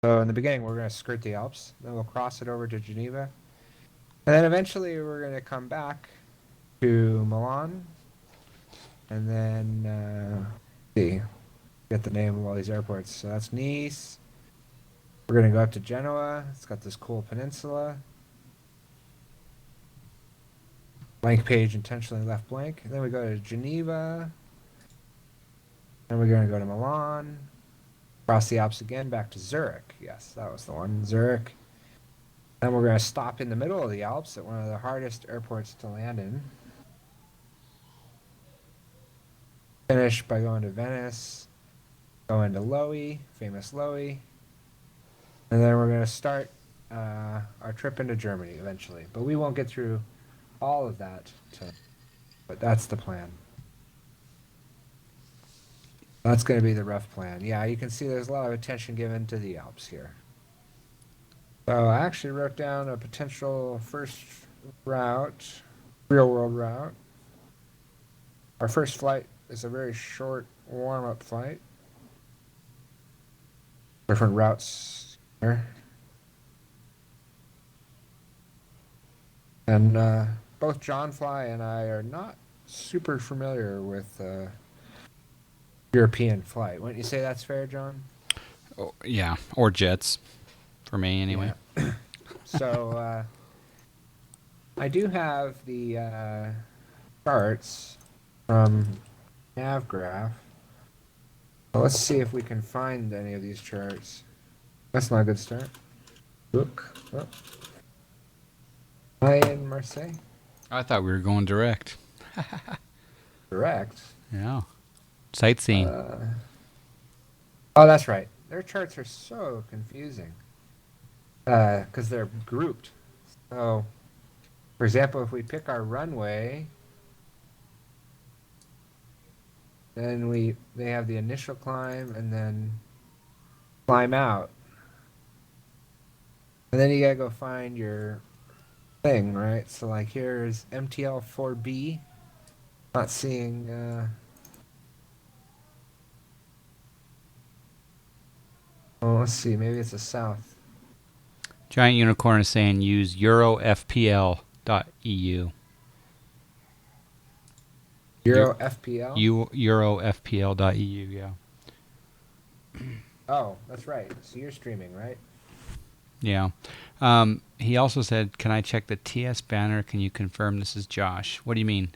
So in the beginning, we're going to skirt the Alps. Then we'll cross it over to Geneva. And then eventually we're going to come back to Milan. And then, see, get the name of all these airports. So that's Nice. We're going to go up to Genoa. It's got this cool peninsula. Blank page intentionally left blank. And then we go to Geneva. Then we're going to go to Milan. Cross the Alps again, back to Zurich. Yes, that was the one, Zurich. Then we're going to stop in the middle of the Alps at one of the hardest airports to land in. Finish by going to Venice, go into Lowy, famous Lowy. And then we're going to start our trip into Germany eventually. But we won't get through all of that, but that's the plan. That's going to be the rough plan. Yeah, you can see there's a lot of attention given to the Alps here. So I actually wrote down a potential first route, real world route. Our first flight is a very short warm-up flight. Different routes here. And both John Fly and I are not super familiar with European flight. Wouldn't you say that's fair, John? Oh, yeah, or jets, for me anyway. Yeah. So I do have the charts from NavGraph. Well, let's see if we can find any of these charts. That's not a good start. Look. Oh. Am I in Marseille? I thought we were going direct. Direct. Yeah. Sightseeing. Oh, that's right. Their charts are so confusing because they're grouped. So, for example, if we pick our runway, then they have the initial climb and then climb out. And then you gotta go find your thing, right? So like here's MTL 4B. Not seeing oh, let's see, maybe it's a south. Giant Unicorn is saying use eurofpl.eu. EuroFPL? Eurofpl.eu, yeah. Oh, that's right. So you're streaming, right? Yeah. He also said, can I check the TS banner? Can you confirm this is Josh? What do you mean?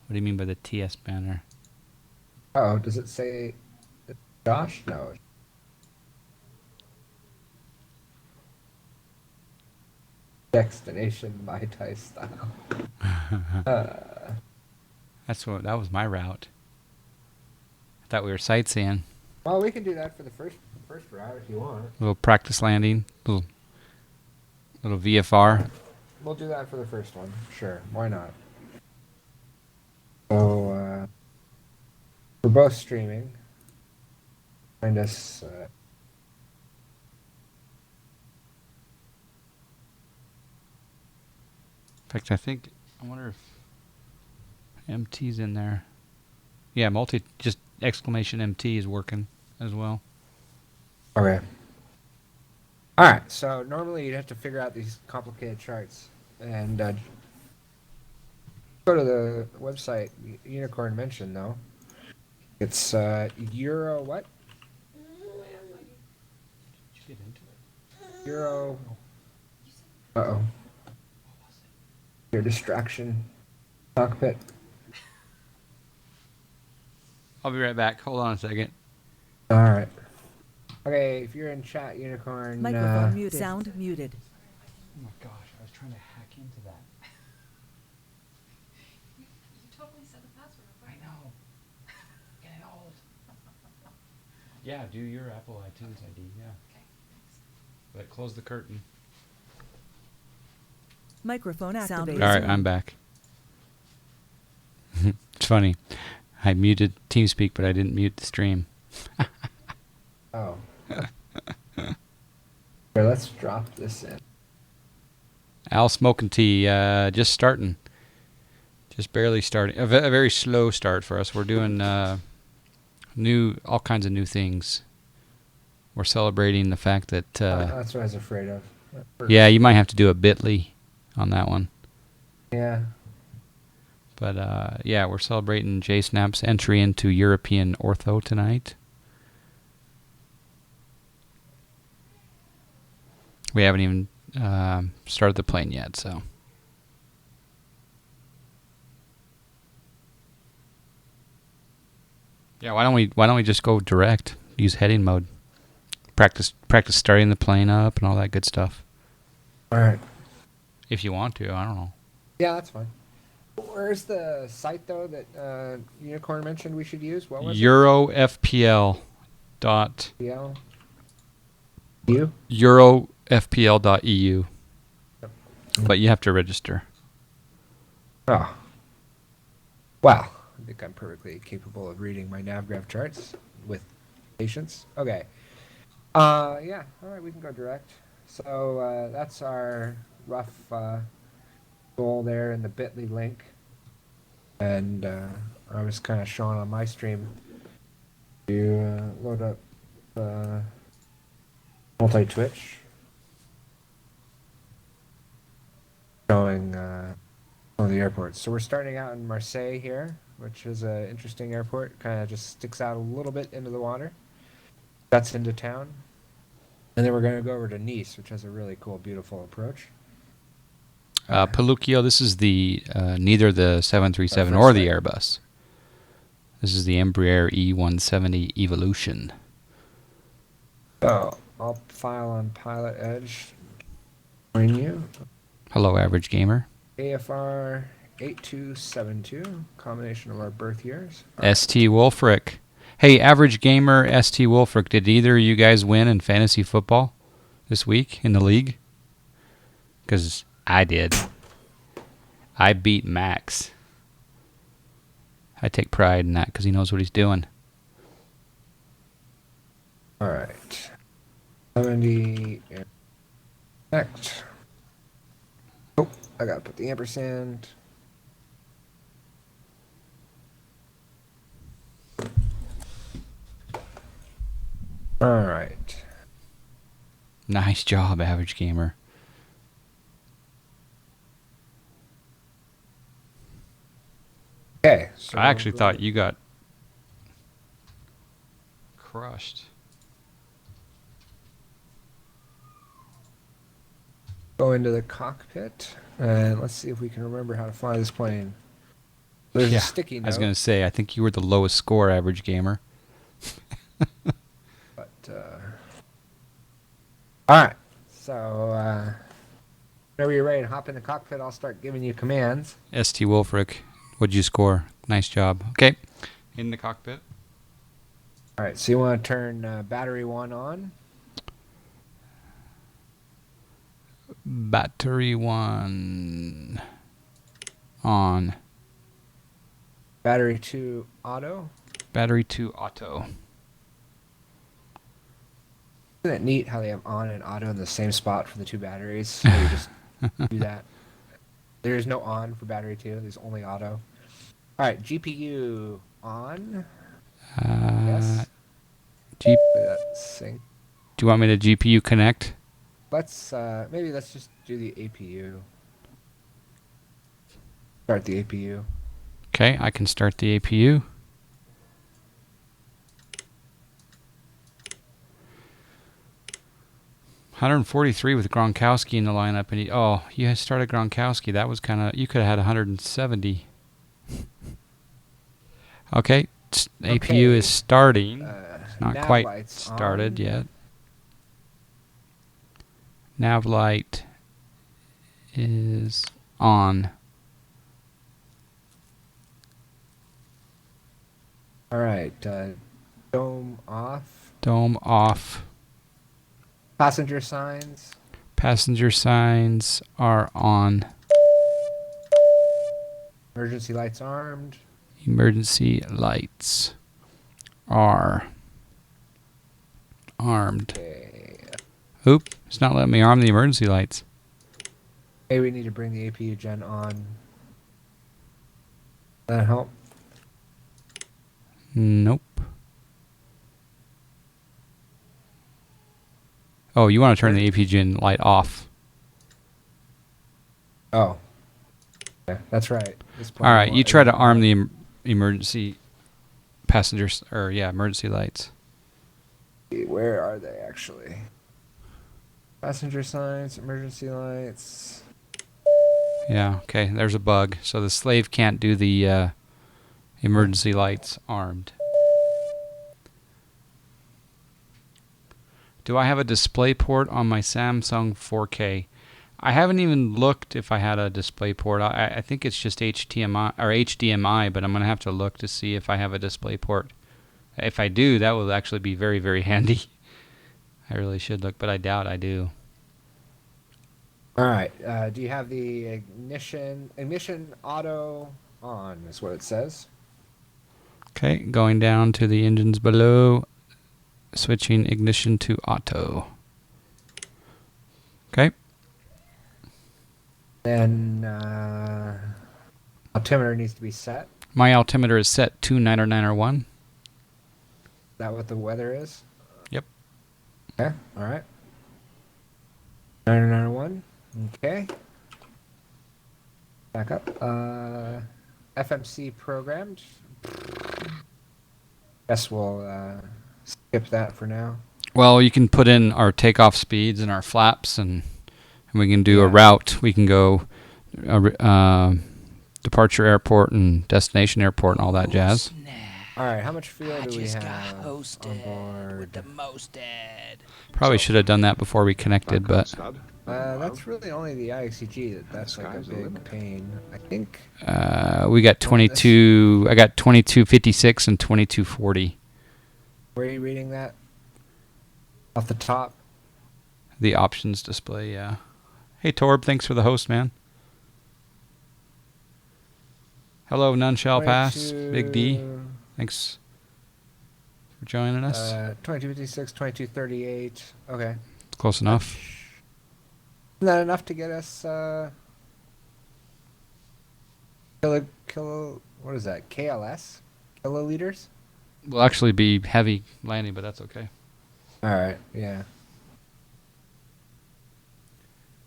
What do you mean by the TS banner? Oh, does it say Josh? No. Destination Mai Tai style. That was my route. I thought we were sightseeing. Well, we can do that for the first route if you want. A little practice landing, little VFR. We'll do that for the first one. Sure, why not? So we're both streaming. Find us. In fact, I wonder if MT's in there. Yeah, just exclamation MT is working as well. Okay. All right. So normally you'd have to figure out these complicated charts and go to the website Unicorn mentioned though. It's Euro what? Euro. Uh-oh. Your distraction. Cockpit. I'll be right back. Hold on a second. All right. Okay, if you're in chat, Unicorn. Microphone muted. Sound muted. Oh my gosh, I was trying to hack into that. You totally set the password. I know. Getting old. Yeah, do your Apple iTunes ID, yeah. Okay, thanks. But close the curtain. Microphone activated. All right, I'm back. It's funny. I muted TeamSpeak, but I didn't mute the stream. Oh. Here, let's drop this in. Al smoking tea, just starting. Just barely starting. A very slow start for us. We're doing all kinds of new things. We're celebrating the fact that That's what I was afraid of. yeah, you might have to do a bit.ly on that one. Yeah. But yeah, we're celebrating JSnapp's entry into European Ortho tonight. We haven't even started the plane yet, so. Yeah, why don't we just go direct? Use heading mode. Practice starting the plane up and all that good stuff. All right. If you want to, I don't know. Yeah, that's fine. Where's the site though that Unicorn mentioned we should use? What was EuroFPL dot it? PL. You? EuroFPL.eu. But you have to register. Oh. Well, I think I'm perfectly capable of reading my NavGrav charts with patience. Okay. Yeah. All right, we can go direct. So that's our rough goal there in the bit.ly link. And I was kind of showing on my stream to load up multi-twitch. Showing some of the airports. So we're starting out in Marseille here, which is an interesting airport. Kind of just sticks out a little bit into the water. That's into town. And then we're going to go over to Nice, which has a really cool, beautiful approach. Paluccio, this is the neither the 737 Our or first the flight. Airbus. This is the Embraer E-170 Evolution. So I'll file on Pilot Edge. Join you. Hello, average gamer. AFR 8272, combination of our birth years. ST Wolfric. Hey, average gamer, ST Wolfric, did either of you guys win in fantasy football this week in the league? Because I did. I beat Max. I take pride in that because he knows what he's doing. All right. 70. Next. Oh, I gotta put the ampersand. All right. Nice job, average gamer. Okay. So I actually thought you got crushed. go into the cockpit and let's see if we can remember how to fly this plane. There's a sticky note. I was going to say, I think you were the lowest score, average gamer. But all right. So whenever you're ready to hop in the cockpit, I'll start giving you commands. ST Wolfric, what'd you score? Nice job. Okay, in the cockpit. All right. So you want to turn battery 1 on. Battery 1 on. Battery 2 auto. Battery 2 auto. Isn't it neat how they have on and auto in the same spot for the two batteries? So you just do that. There's no on for battery 2. There's only auto. All right, GPU on. Yes. G- Sync. Do you want me to GPU connect? Let's just do the APU. Start the APU. Okay, I can start the APU. $143 with Gronkowski in the lineup, and you had started Gronkowski. That was kind of, you could have had 170. Okay, APU is starting. It's not nav quite lights started on. yet. Nav light is on. All right, dome off. Dome off. Passenger signs. Passenger signs are on. Emergency lights armed. Emergency lights are armed. Okay. Oop, it's not letting me arm the emergency lights. Hey, we need to bring the APU gen on. That help? Nope. Oh, you want to turn the APGN light off. Oh. Yeah, that's right. All right, you try to arm the emergency passengers, or emergency lights. Where are they actually? Passenger signs, emergency lights. Yeah, okay, there's a bug. So the slave can't do the emergency lights armed. Do I have a display port on my Samsung 4K? I haven't even looked if I had a display port. I think it's just HDMI or HDMI, but I'm going to have to look to see if I have a display port. If I do, that will actually be very, very handy. I really should look, but I doubt I do. All right. Do you have the ignition auto on? Is what it says. Okay, going down to the engines below, switching ignition to auto. Okay. Then altimeter needs to be set. My altimeter is set to 90901. Is that what the weather is? Yep. Okay. All right. 991. Okay. Back up. FMC programmed. Guess we'll skip that for now. Well, you can put in our takeoff speeds and our flaps, and we can do a Yeah. route. We can go departure airport and destination airport and all that jazz. All right. How much fuel I do we just got have on hosted board? with the most ed. Probably should have done that before we connected, but That's really only the IXCG that's like a big pain. I think. we got 22. I got 2256 and 2240. Where are you reading that? Off the top. The options display, yeah. Hey Torb, thanks for the host, man. Hello, none shall pass. Big D, thanks for joining us. 2256, 2238. Okay. Close enough. Isn't that enough to get us what is that? KLS? Kiloliters? Will actually be heavy landing, but that's okay. Alright, yeah.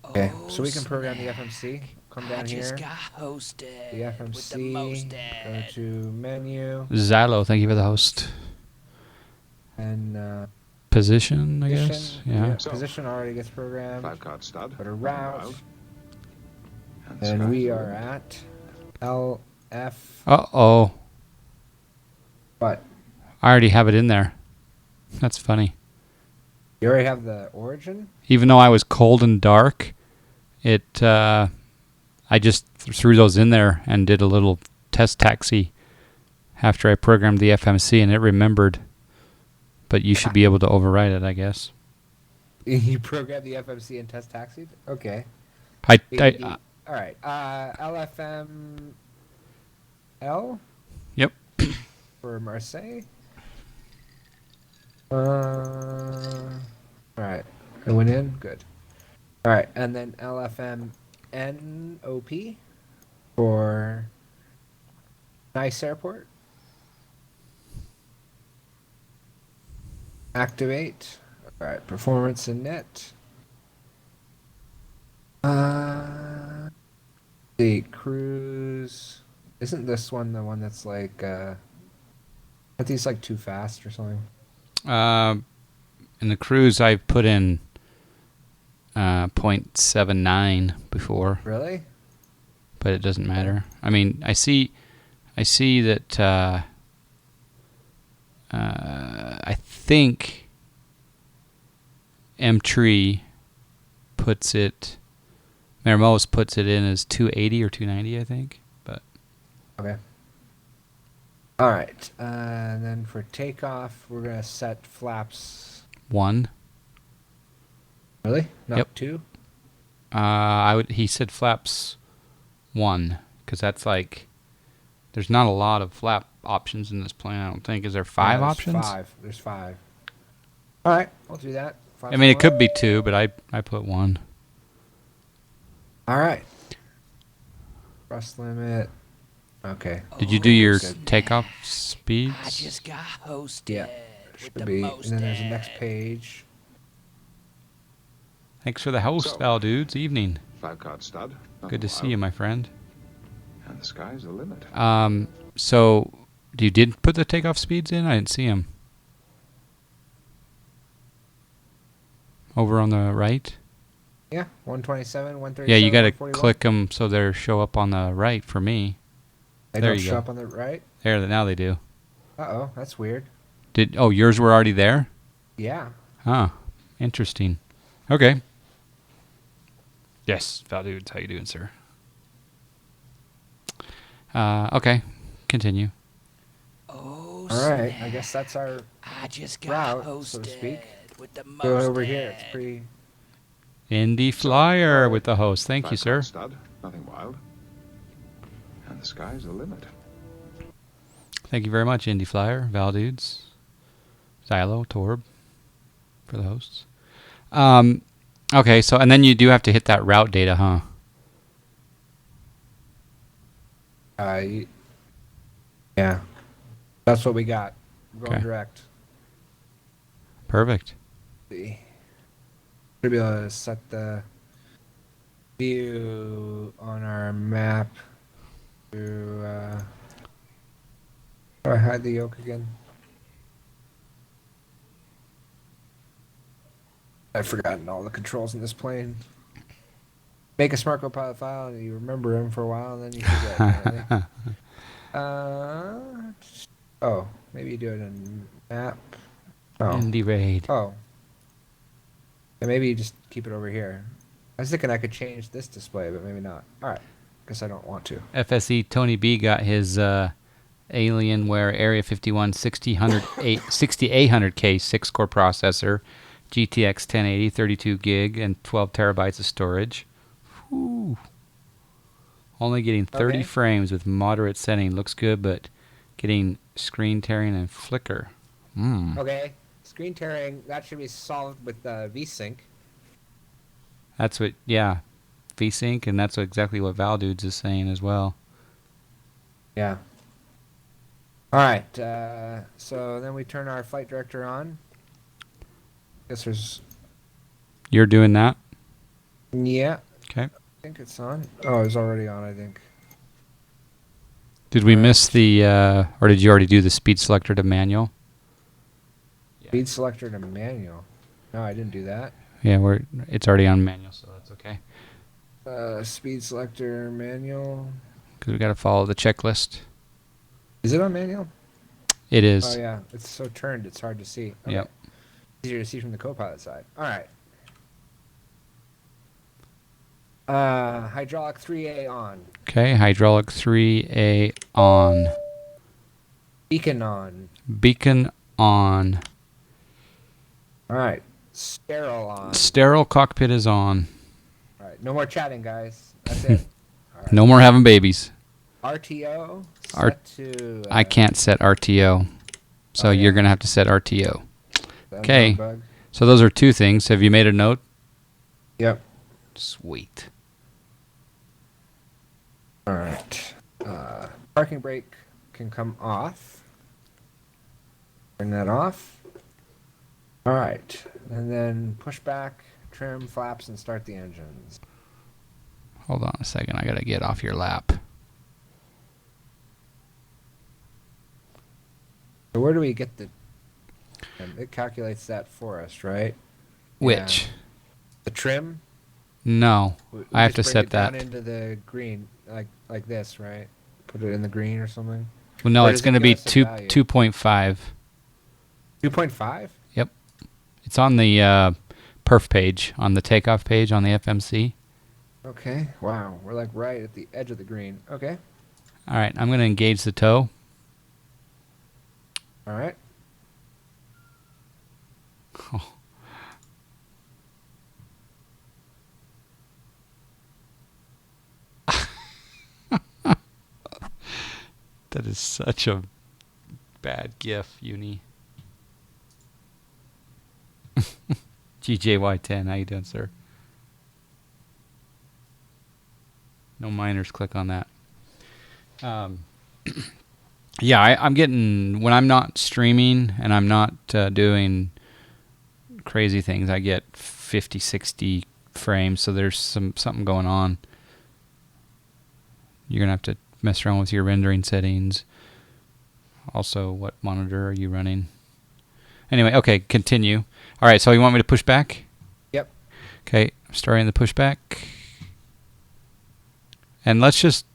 Okay, so we can program the FMC. Come down I just here. got hosted The with the most FMC. Go ed. to menu Xylo, thank you for the host. and Position, I guess. position. Yeah. Position already gets programmed. 5-card stud. Put a route. And And sky. we are at LF. Uh-oh. What? I already have it in there. That's funny. You already have the origin? Even though I was cold and dark, I just threw those in there and did a little test taxi after I programmed the FMC, and it remembered. But you should be able to override it, I guess. You program the FMC and test taxied? Okay. I All right. LFM L yep. for Marseille. All right. I went in. Good. All right, and then LFM NOP for Nice Airport. Activate. All right. Performance and net. The cruise. Isn't this one the one that's like aren't these like too fast or something? In the cruise, I put in 0.79 before, Really? but it doesn't matter. I mean, I see that I think M-Tree puts it, Mermoz puts it in as 280 or 290, I think. But Okay. All right. And then for takeoff, we're gonna set flaps. 1. Really? Not Yep. 2? He said flaps 1, because that's like, there's not a lot of flap options in this plane, I don't think. Is there 5 there's options? 5. There's 5. All right. I'll do that. I mean, it could be 2, but I put 1. All right. Thrust limit. Okay. Did you do your Good. takeoff I speeds? just got hosted Yeah. with Should the be. And most then there's the next ed. page. Thanks for the host, So- Val Dudes. Evening. 5-card stud. Good to see you, my friend. And the sky's the limit. So you did put the takeoff speeds in? I didn't see them. Over on the right? Yeah, 127, 137. Yeah, you got to 141. click them so they show up on the right for me. They there don't you show go. up on the right. There, now they do. Uh-oh, that's weird. Oh, yours were already there? Yeah. Huh. Interesting. Okay. Yes, Val Dudes, how you doing, sir? Okay, continue. Oh, All right, snap. I guess that's our I just got route, hosted so to speak. with the most. go over here. It's pretty... Indy Flyer with the host. Thank you, sir. 5-card stud. Nothing wild. And the sky's the limit. Thank you very much, Indy Flyer, Val Dudes, Xylo, Torb, for the hosts. Okay, so, and then you do have to hit that route data, huh? Yeah. That's what we got. We're going Okay. direct. Perfect. See. Should be able to set the view on our map to how do I hide the yoke again? I've forgotten all the controls in this plane. Make a smart copilot file and you remember them for a while and then you forget. Apparently. Oh, maybe you do it in map. Oh. Indy Raid. Oh. And maybe you just keep it over here. I was thinking I could change this display, but maybe not. Alright. Guess I don't want to. FSE Tony B got his Alienware Area 51 6800K 6-core processor, GTX 1080, 32 gig, and 12 terabytes of storage. Whew. Only getting 30 Okay. frames with moderate setting. Looks good, but getting screen tearing and flicker. Okay. Screen tearing, that should be solved with VSync. That's what, yeah, VSync, and that's exactly what Val Dudes is saying as well. Yeah. Alright, so then we turn our flight director on. Guess there's... You're doing that? Yeah, Okay. I think it's on. Oh, it's already on, I think. Did we miss the, or did you already do the speed selector to manual? Speed selector to manual. No, I didn't do that. Yeah, it's already on manual, so that's okay. Speed selector manual. Because we got to follow the checklist. Is it on manual? It is. Oh yeah, it's so turned it's hard to see. Okay. Yep. Easier to see from the co-pilot side. All right. Hydraulic 3A on. Okay, hydraulic 3A on. Beacon on. Beacon on. All right. Sterile on. Sterile cockpit is on. All right. No more chatting, guys. That's it. All right. No more having babies. RTO R- set to. I can't set RTO. So Oh, you're yeah. going to have to set RTO. That's Okay. no bug. So those are two things. Have you made a note? Yep. Sweet. All right. Parking brake can come off. Turn that off. All right. And then push back, trim, flaps, and start the engines. Hold on a second. I got to get off your lap. So where do we get the... It calculates that for us, right? Which? Yeah. The trim? No. We I have to just bring set it down that. into the green, like this, right? Put it in the green or something. Well, no, Or it's does it going to be give us a value? 2.5. 2.5? Yep. It's on the perf page, on the takeoff page on the FMC. Okay. Wow. We're like right at the edge of the green. Okay. All right, I'm going to engage the tow. All right. That is such a bad gif, Uni. GJY10, how you doing, sir? No minors, click on that. Yeah, I'm getting, when I'm not streaming and I'm not doing crazy things, I get 50, 60 frames, so there's something going on. You're gonna have to mess around with your rendering settings. Also, what monitor are you running? Anyway, okay, continue. All right, so you want me to push back? Yep. Okay, I'm starting the pushback. And let's just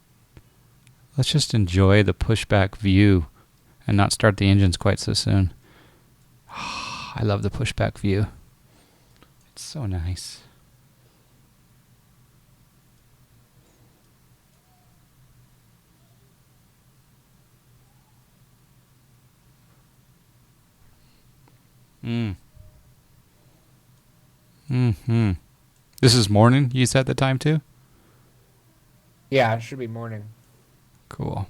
enjoy the pushback view and not start the engines quite so soon. I love the pushback view. It's so nice. This is morning, you set the time to? Yeah, it should be morning. Cool.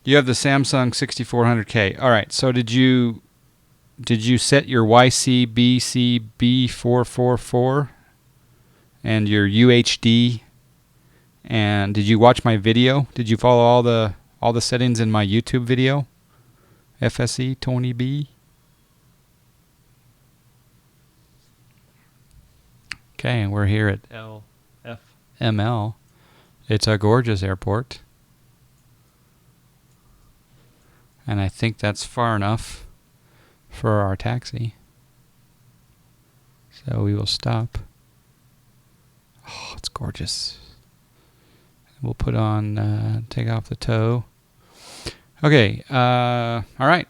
You have the Samsung 6400K. All right, so did you set your YCBCB444 and your UHD? And did you watch my video? Did you follow all the settings in my YouTube video? FSE 20B. Okay, and we're here at LFML. It's a gorgeous airport. And I think that's far enough for our taxi. So we will stop. Oh, it's gorgeous. We'll put on, take off the tow. Okay, all right.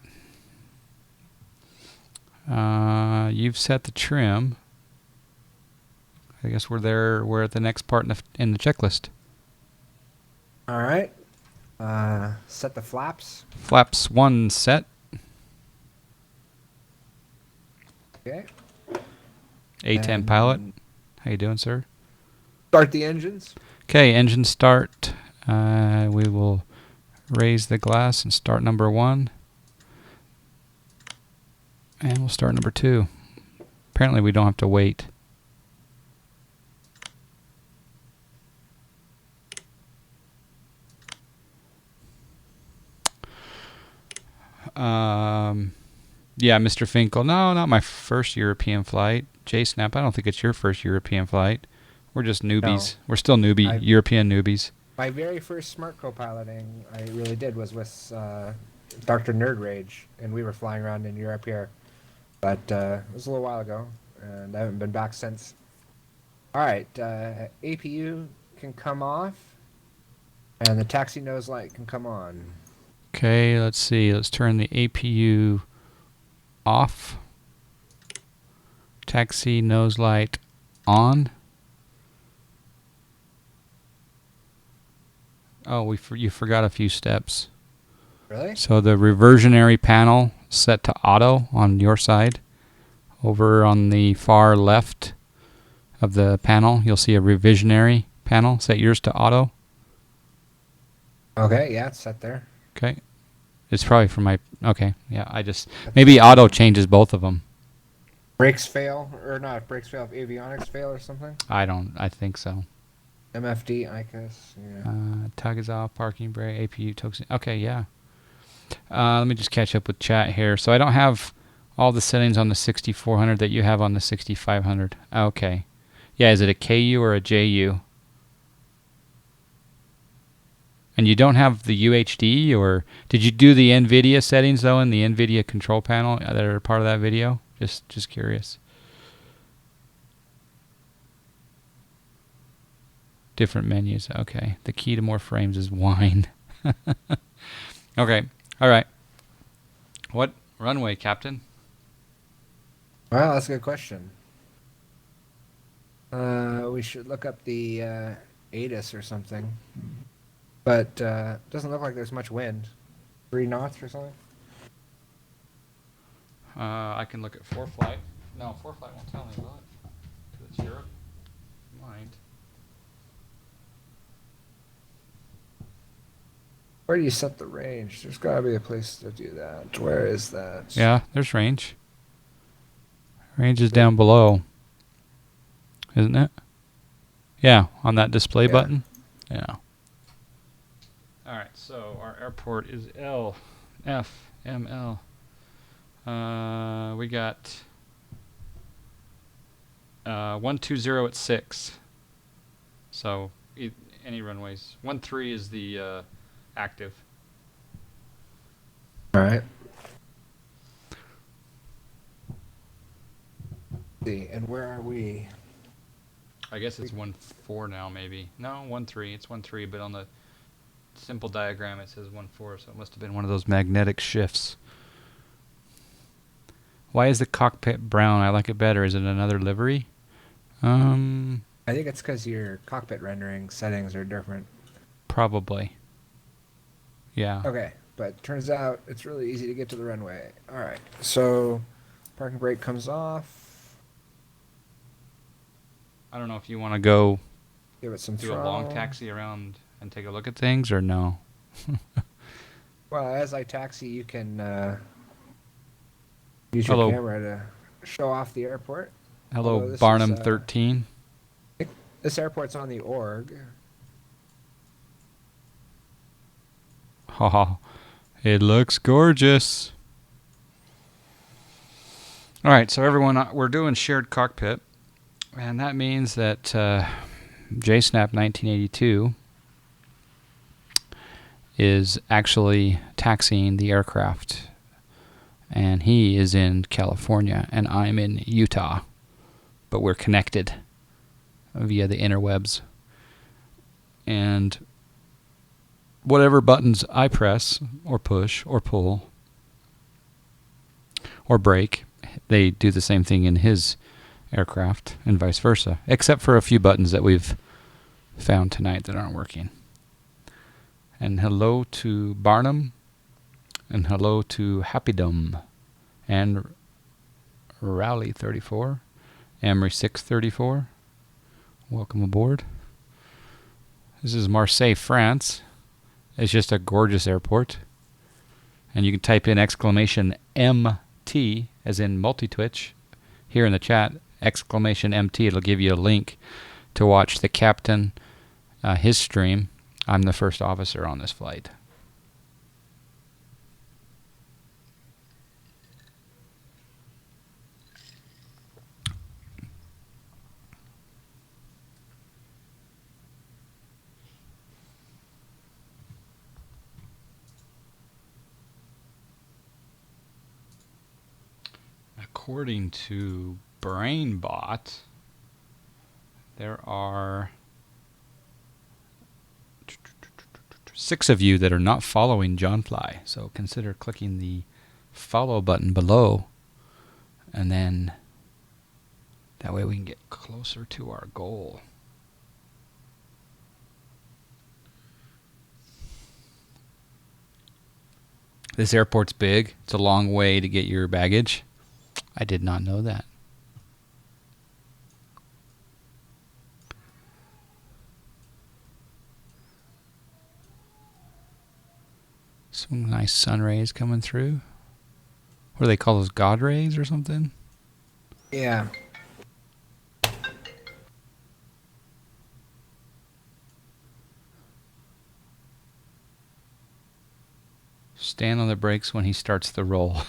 You've set the trim. I guess we're there. We're at the next part in the checklist. All right. Set the flaps. Flaps 1 set. Okay. A10 pilot. How you doing, sir? Start the engines. Okay, engine start. We will raise the glass and start number 1. And we'll start number 2. Apparently we don't have to wait. Yeah, Mr. Finkel. No, not my first European flight. JSNAP, I don't think it's your first European flight. We're just newbies. No. We're still European newbies. My very first smart co-piloting I really did was with Dr. Nerd Rage, and we were flying around in Europe here. But it was a little while ago, and I haven't been back since. All right, APU can come off, and the taxi nose light can come on. Okay, let's see. Let's turn the APU off. Taxi nose light on. Oh, you forgot a few steps. Really? So the reversionary panel set to auto on your side. Over on the far left of the panel, you'll see a revisionary panel. Set yours to auto. Okay, yeah, it's set there. Okay. It's probably for my... Okay, yeah, maybe auto changes both of them. Brakes fail, or not if brakes fail, if avionics fail or something? I think so. MFD, ICAS, yeah. Tug is off, parking brake, APU, token. Okay, yeah. Let me just catch up with chat here. So I don't have all the settings on the 6400 that you have on the 6500. Okay. Yeah, is it a KU or a JU? And you don't have the UHD, or did you do the NVIDIA settings though in the NVIDIA control panel that are part of that video? Just curious. Different menus. Okay. The key to more frames is wine. Okay. All right. What runway, Captain? Well, that's a good question. We should look up the ATIS or something. But doesn't look like there's much wind. 3 knots or something? I can look at ForeFlight. No, ForeFlight won't tell me, will it? Because it's Europe. Mind. Where do you set the range? There's got to be a place to do that. Where is that? Yeah, there's range. Range is down below. Isn't it? Yeah, on that display button. Yeah. All right, so our airport is LFML. We got 120 at 6. So any runways. 13 is the active. All right. See, and where are we? I guess it's 14 now, maybe. No, 13. It's 13, but on the simple diagram it says 14, so it must have been one of those magnetic shifts. Why is the cockpit brown? I like it better. Is it another livery? I think it's because your cockpit rendering settings are different. Probably. Yeah. Okay, but turns out it's really easy to get to the runway. All right, so parking brake comes off. I don't know if you want to go Give it some do a throttle. long taxi around and take a look at things, or no? Well, as I taxi, you can use your Hello. camera to show off the airport. Hello, Although this Barnum is, 13. This airport's on the org. Haha. It looks gorgeous. All right, so everyone, we're doing shared cockpit, and that means that jsnapp1982 is actually taxiing the aircraft, and he is in California, and I'm in Utah, but we're connected via the interwebs. And whatever buttons I press, or push, or pull, or brake, they do the same thing in his aircraft, and vice versa, except for a few buttons that we've found tonight that aren't working. And hello to Barnum, and hello to Happydom, and Rowley 34, Emery 634. Welcome aboard. This is Marseille, France. It's just a gorgeous airport. And you can type in exclamation MT, as in multi-twitch, here in the chat, exclamation MT. It'll give you a link to watch the captain, his stream. I'm the first officer on this flight. According to BrainBot, there are 6 of you that are not following Johnfly, so consider clicking the follow button below, and then that way we can get closer to our goal. This airport's big. It's a long way to get your baggage. I did not know that. Some nice sun rays coming through. What do they call those? God rays or something? Yeah. Stand on the brakes when he starts the roll.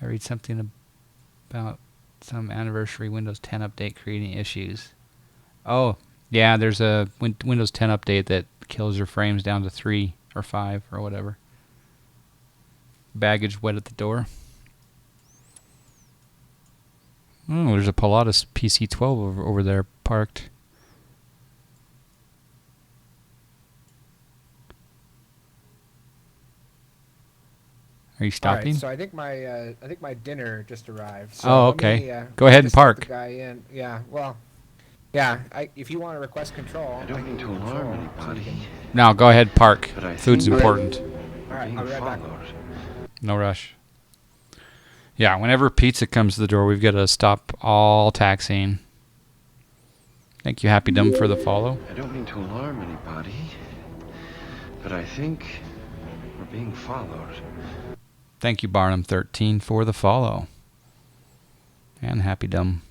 I read something about some anniversary Windows 10 update creating issues. Oh, yeah, there's a Windows 10 update that kills your frames down to 3 or 5 or whatever. Baggage wet at the door. Oh, there's a Pilatus PC-12 over there parked. Are you stopping? All right, so I think my dinner just arrived. So Oh, let okay. me, Go ahead and just let park. the guy in. Yeah. Well. Yeah. If you want to request control, I don't mean to alarm anybody, No, go ahead, park. but I Food's think important. we're being I'll be right back. followed. No rush. Yeah, whenever pizza comes to the door, we've got to stop all taxiing. Thank you, Happy Dumb, for the follow. I don't mean to alarm anybody, but I think we're being followed. Thank you, Barnum13, for the follow. And Happy Dumb.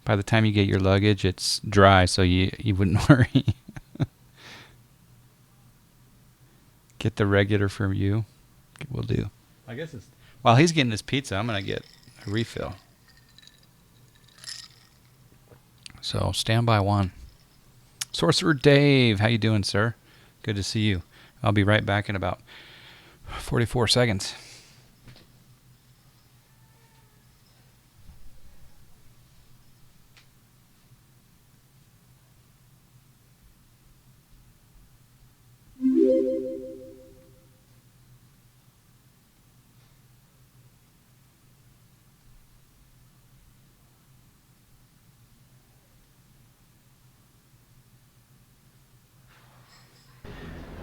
By the time you get your luggage, it's dry, so you wouldn't worry. Get the regular from you. We'll do. I guess it's... While he's getting his pizza, I'm going to get a refill. So stand by one. Sorcerer Dave, how you doing, sir? Good to see you. I'll be right back in about 44 seconds.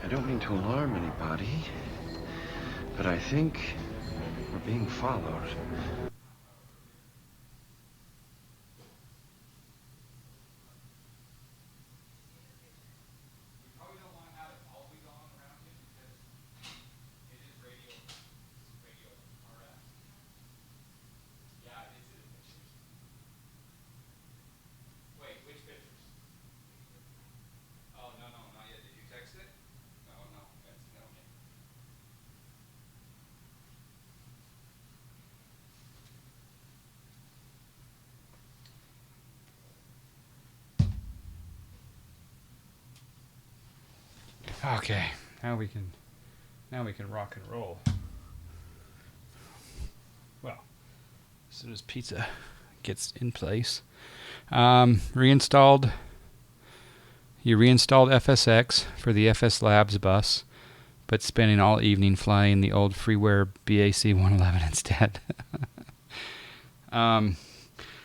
I don't mean to alarm anybody, but I think we're being followed. Okay, now we can rock and roll. Well, as soon as pizza gets in place, reinstalled. You reinstalled FSX for the FS Labs bus, but spending all evening flying the old freeware BAC 111 instead.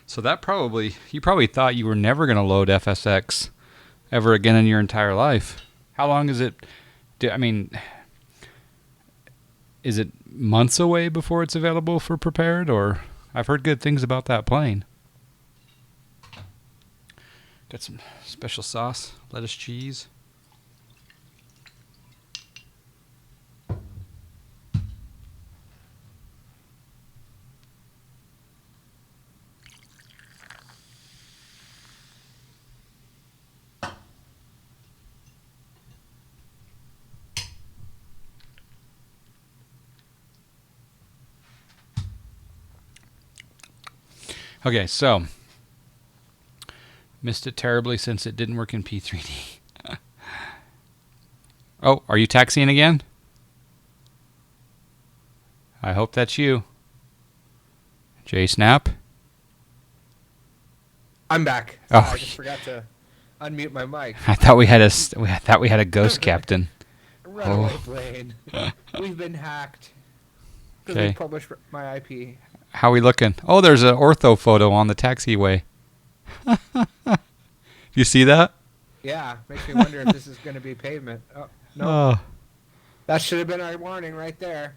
So that you probably thought you were never going to load FSX ever again in your entire life. How long is it? Is it months away before it's available for prepared? Or I've heard good things about that plane. Got some special sauce, lettuce, cheese. Okay, so missed it terribly since it didn't work in P3D. Oh, are you taxiing again? I hope that's you. JSnap? I'm back. Oh. I just forgot to unmute my mic. I thought we had a ghost captain. Runaway plane. We've been hacked. Because Okay. they published my IP. How we looking? Oh, there's an ortho photo on the taxiway. You see that? Yeah, makes me wonder if this is going to be pavement. Oh, no. Oh. That should have been our warning right there.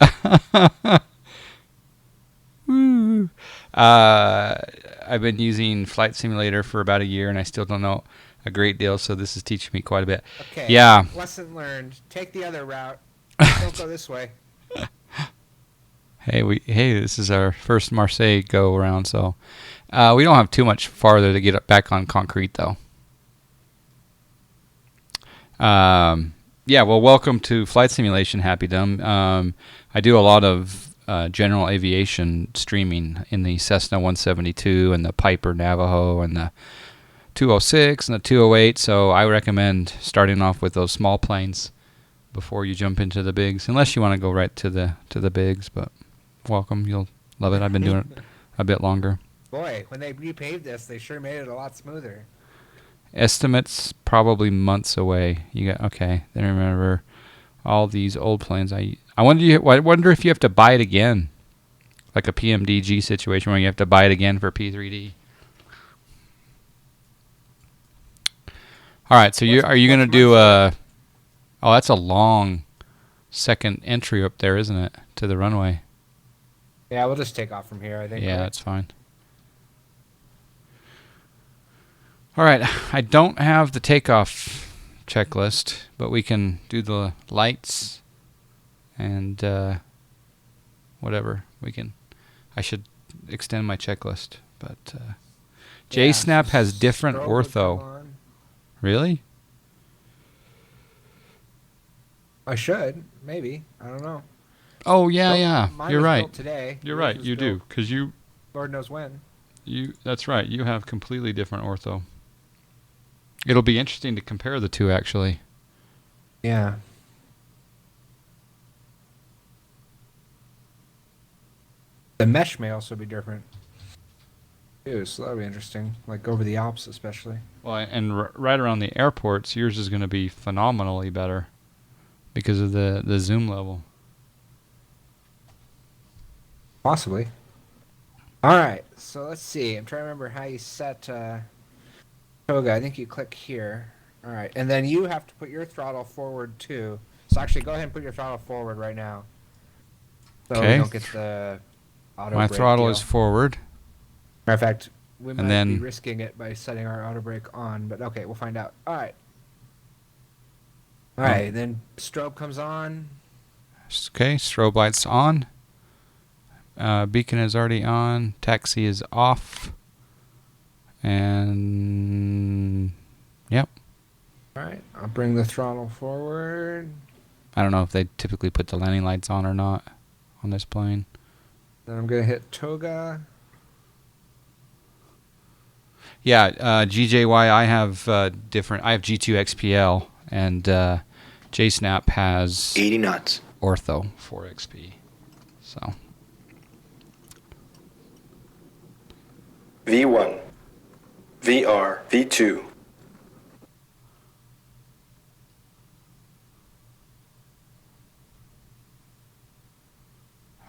Woo. I've been using Flight Simulator for about a year, and I still don't know a great deal, so this is teaching me quite a bit. Okay. Yeah. Lesson learned. Take the other route. Don't go this way. Hey, this is our first Marseille go around, so we don't have too much farther to get up back on concrete, though. Yeah, well, welcome to Flight Simulation, Happy Dumb. I do a lot of general aviation streaming in the Cessna 172 and the Piper Navajo and the 206 and the 208, so I recommend starting off with those small planes before you jump into the bigs, unless you want to go right to the bigs, but welcome, you'll love it. I've been doing it a bit longer. Boy, when they repaved this, they sure made it a lot smoother. Estimates probably months away. You got okay. Then remember all these old planes. I wonder if you have to buy it again, like a PMDG situation where you have to buy it again for P3D. All right. So are you going to do a? Oh, that's a long second entry up there, isn't it, to the runway? Yeah, we'll just take off from here, I think. Yeah, right? that's fine. All right, I don't have the takeoff checklist, but we can do the lights and whatever. I should extend my checklist, but JSnap so has different strobe would come ortho. on. Really? I should, maybe. I don't know. Oh yeah, Nope, yeah. mine You're was right. built today. You're Yours right. was You do, built because Lord knows when. that's right. You have completely different ortho. It'll be interesting to compare the two, actually. Yeah. The mesh may also be different. Too, so that'll be interesting. Like over the Alps, especially. Well, and right around the airports, yours is going to be phenomenally better because of the zoom level. Possibly. All right. So let's see. I'm trying to remember how you set Toga. I think you click here. All right, and then you have to put your throttle forward too. So actually, go ahead and put your throttle forward right now. So we Okay. don't get the auto My brake throttle deal. is forward, Matter of fact, we and might then be risking it by setting our auto brake on, but okay, we'll find out. All right. All right, then strobe comes on. okay, strobe lights on. Beacon is already on. Taxi is off. And yep. All right, I'll bring the throttle forward. I don't know if they typically put the landing lights on or not on this plane. Then I'm gonna hit Toga. Yeah, GJY. I have different. I have G2 XPL, and JSnap has 80 knots. Ortho 4XP. So V1. VR. V2.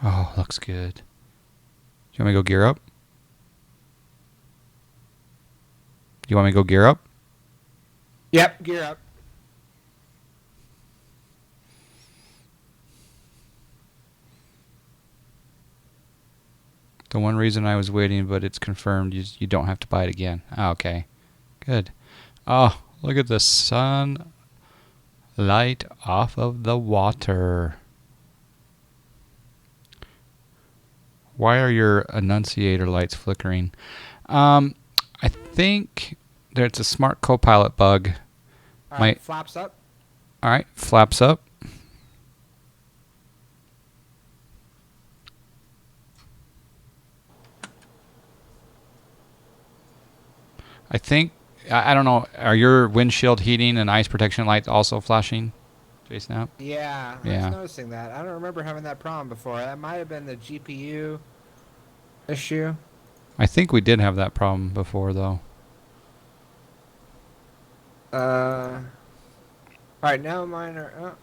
oh, looks good. Do you want me to go gear up? You want me to go gear up? Yep, gear up. The one reason I was waiting, but it's confirmed, you don't have to buy it again. Oh, okay. Good. Oh, look at the sun light off of the water. Why are your annunciator lights flickering? I think there's a smart co-pilot bug. All right, flaps up. All right, flaps up. I think, I don't know, are your windshield heating and ice protection lights also flashing, JSnap? Yeah, I Yeah. was noticing that. I don't remember having that problem before. That might have been the GPU issue. I think we did have that problem before, though. All right, now mine are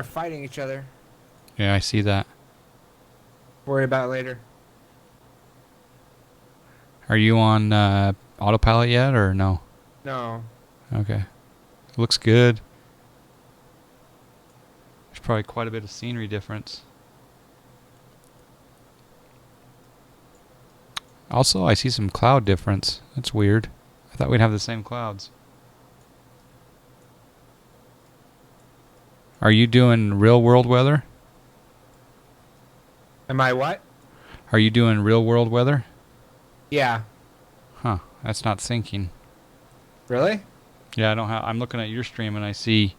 fighting each other. Yeah, I see that. Worry about it later. Are you on autopilot yet, or no? No. Okay. Looks good. There's probably quite a bit of scenery difference. Also, I see some cloud difference. That's weird. I thought we'd have the same clouds. Are you doing real world weather? Am I what? Are you doing real world weather? Yeah. Huh. That's not syncing. Really? Yeah, I don't have. I'm looking at your stream and I see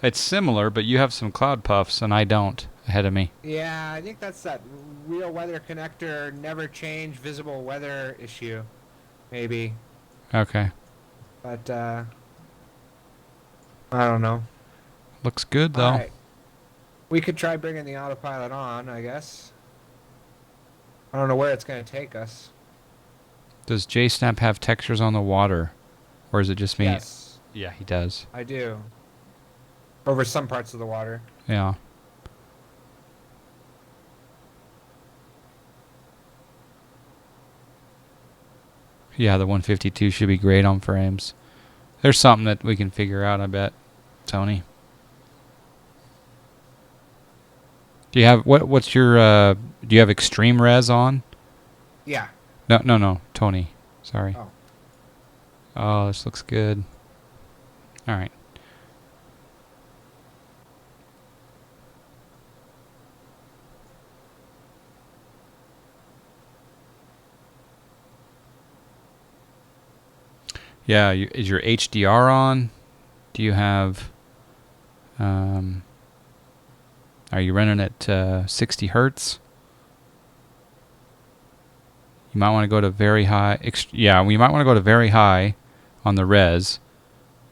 it's similar, but you have some cloud puffs and I don't ahead of me. Yeah, I think that's that real weather connector never change visible weather issue. Maybe. Okay. But I don't know. Looks good though. All right. We could try bringing the autopilot on, I guess. I don't know where it's going to take us. Does JSnap have textures on the water, or is it just me? Yes, Yeah, he does. I do. Over some parts of the water. Yeah. Yeah, the 152 should be great on frames. There's something that we can figure out, I bet, Tony. Do you have what's your do you have extreme res on? Yeah. No, Tony. Sorry. Oh. Oh, this looks good. All right. Yeah, is your HDR on? Do you have Are you running at 60 hertz? You might want to go to very high. We might want to go to very high on the res,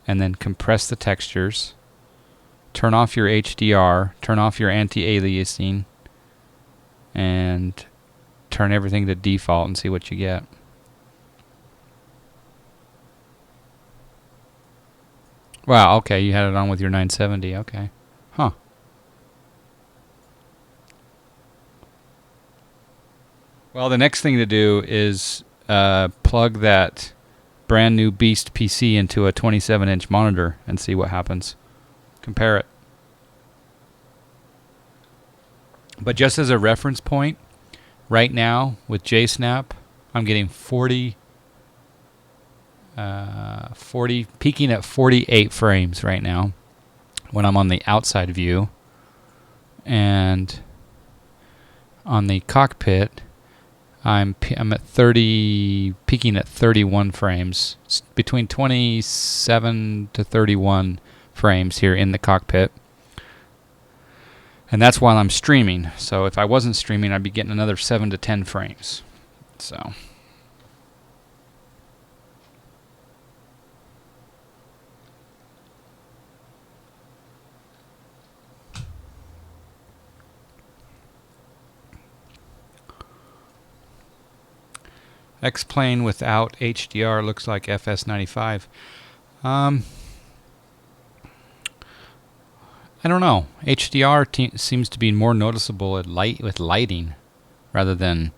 and then compress the textures. Turn off your HDR. Turn off your anti-aliasing, and turn everything to default and see what you get. Wow. Okay, you had it on with your 970. Okay. Huh. Well, the next thing to do is plug that brand new Beast PC into a 27-inch monitor and see what happens. Compare it. But just as a reference point, right now with JSnap, I'm getting 40, peaking at 48 frames right now when I'm on the outside view. And on the cockpit, I'm at 30, peaking at 31 frames, between 27 to 31 frames here in the cockpit. And that's while I'm streaming. So if I wasn't streaming, I'd be getting another 7 to 10 frames. So X-Plane without HDR looks like FS95. I don't know. HDR seems to be more noticeable at with lighting rather than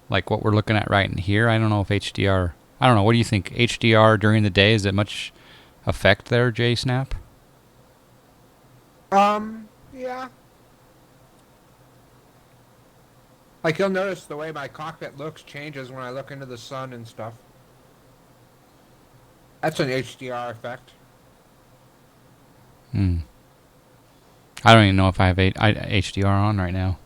like what we're looking at right in here. I don't know if HDR... I don't know. What do you think? HDR during the day, is it much effect there, JSnap? Yeah. Like, you'll notice the way my cockpit looks changes when I look into the sun and stuff. That's an HDR effect. I don't even know if I have HDR on right now.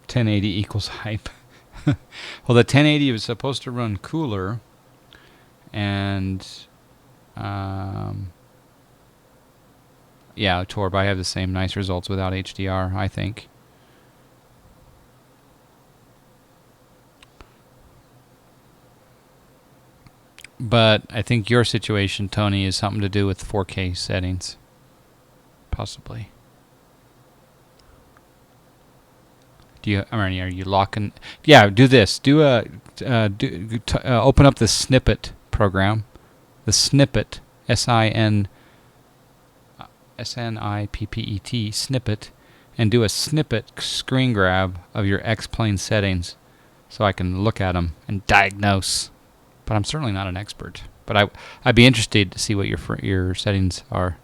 $1080 equals hype. Well, the 1080 was supposed to run cooler, and yeah, Torb, I have the same nice results without HDR, I think. But I think your situation, Tony, is something to do with 4K settings. Possibly. Are you locking? Yeah, do this. Open up the snippet program. The snippet, SNIPPET, snippet, and do a snippet screen grab of your X-Plane settings so I can look at them and diagnose. But I'm certainly not an expert. But I'd be interested to see what your settings are.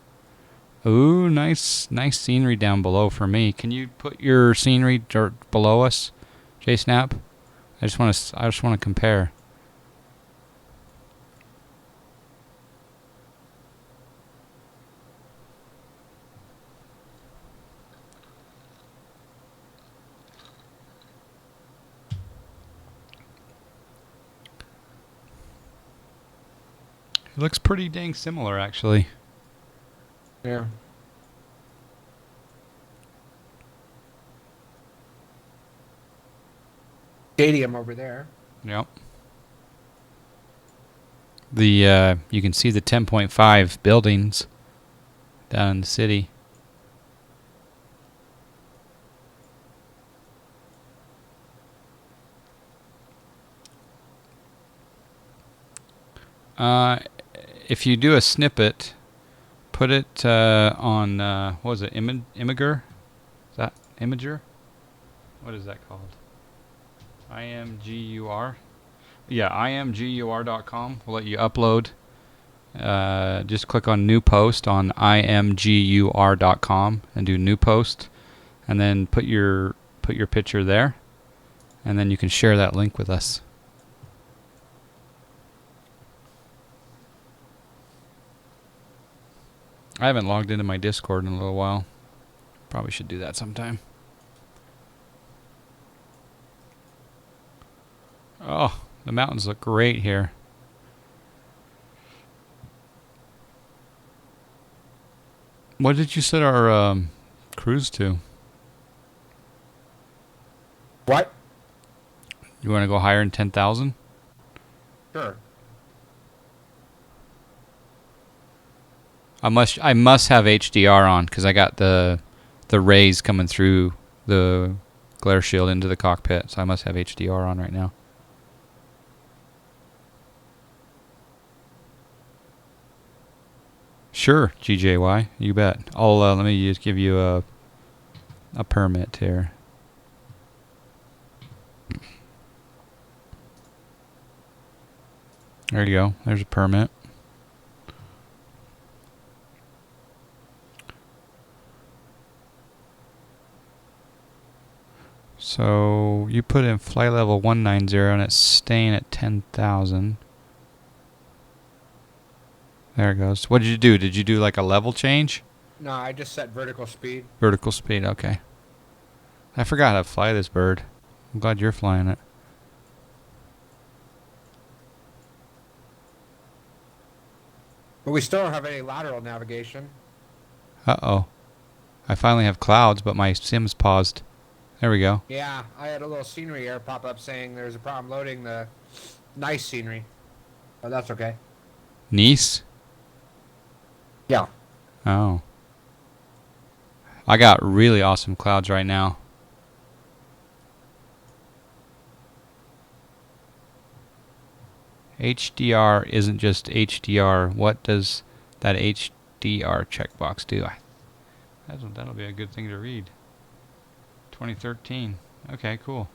Ooh, nice scenery down below for me. Can you put your scenery below us, JSnap? I just want to compare. It looks pretty dang similar, actually. Yeah. Stadium over there. Yep. You can see the 10.5 buildings down in the city. If you do a snippet, put it on what was it? Imager? Is that Imager? What is that called? IMGUR. Yeah, imgur.com will let you upload. Just click on New Post on imgur.com and do New Post, and then put your picture there, and then you can share that link with us. I haven't logged into my Discord in a little while. Probably should do that sometime. Oh, the mountains look great here. What did you set our cruise to? What? You want to go higher than 10,000? Sure. I must have HDR on because I got the rays coming through the glare shield into the cockpit, so I must have HDR on right now. Sure, GJY, you bet. I'll let me just give you a permit here. There you go. There's a permit. So you put in flight level 190 and it's staying at 10,000. There it goes. What did you do? Did you do like a level change? No, I just set vertical speed. Vertical speed, okay. I forgot how to fly this bird. I'm glad you're flying it. But we still don't have any lateral navigation. Uh-oh. I finally have clouds, but my sim's paused. There we go. Yeah, I had a little scenery error pop up saying there's a problem loading the nice scenery. But that's okay. Nice? Yeah. Oh. I got really awesome clouds right now. HDR isn't just HDR. What does that HDR checkbox do? That'll be a good thing to read. 2013. Okay, cool.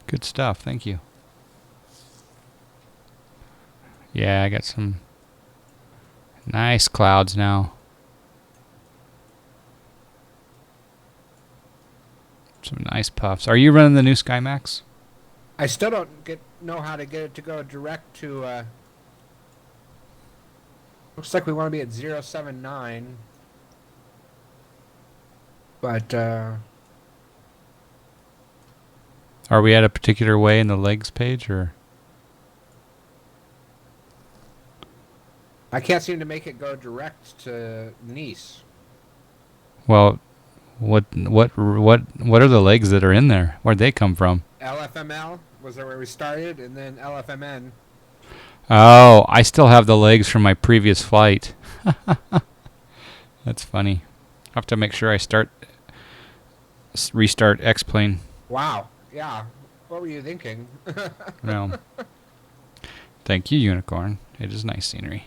Good stuff. Thank you. Yeah, I got some nice clouds now. Some nice puffs. Are you running the new SkyMax? I still don't know how to get it to go direct to, looks like we want to be at 079. But, Are we at a particular way in the legs page, or? I can't seem to make it go direct to Nice. Well, what are the legs that are in there? Where'd they come from? LFML was where we started, and then LFMN. Oh, I still have the legs from my previous flight. That's funny. I have to make sure I restart X-Plane. Wow. Yeah. What were you thinking? Well, thank you, Unicorn. It is nice scenery.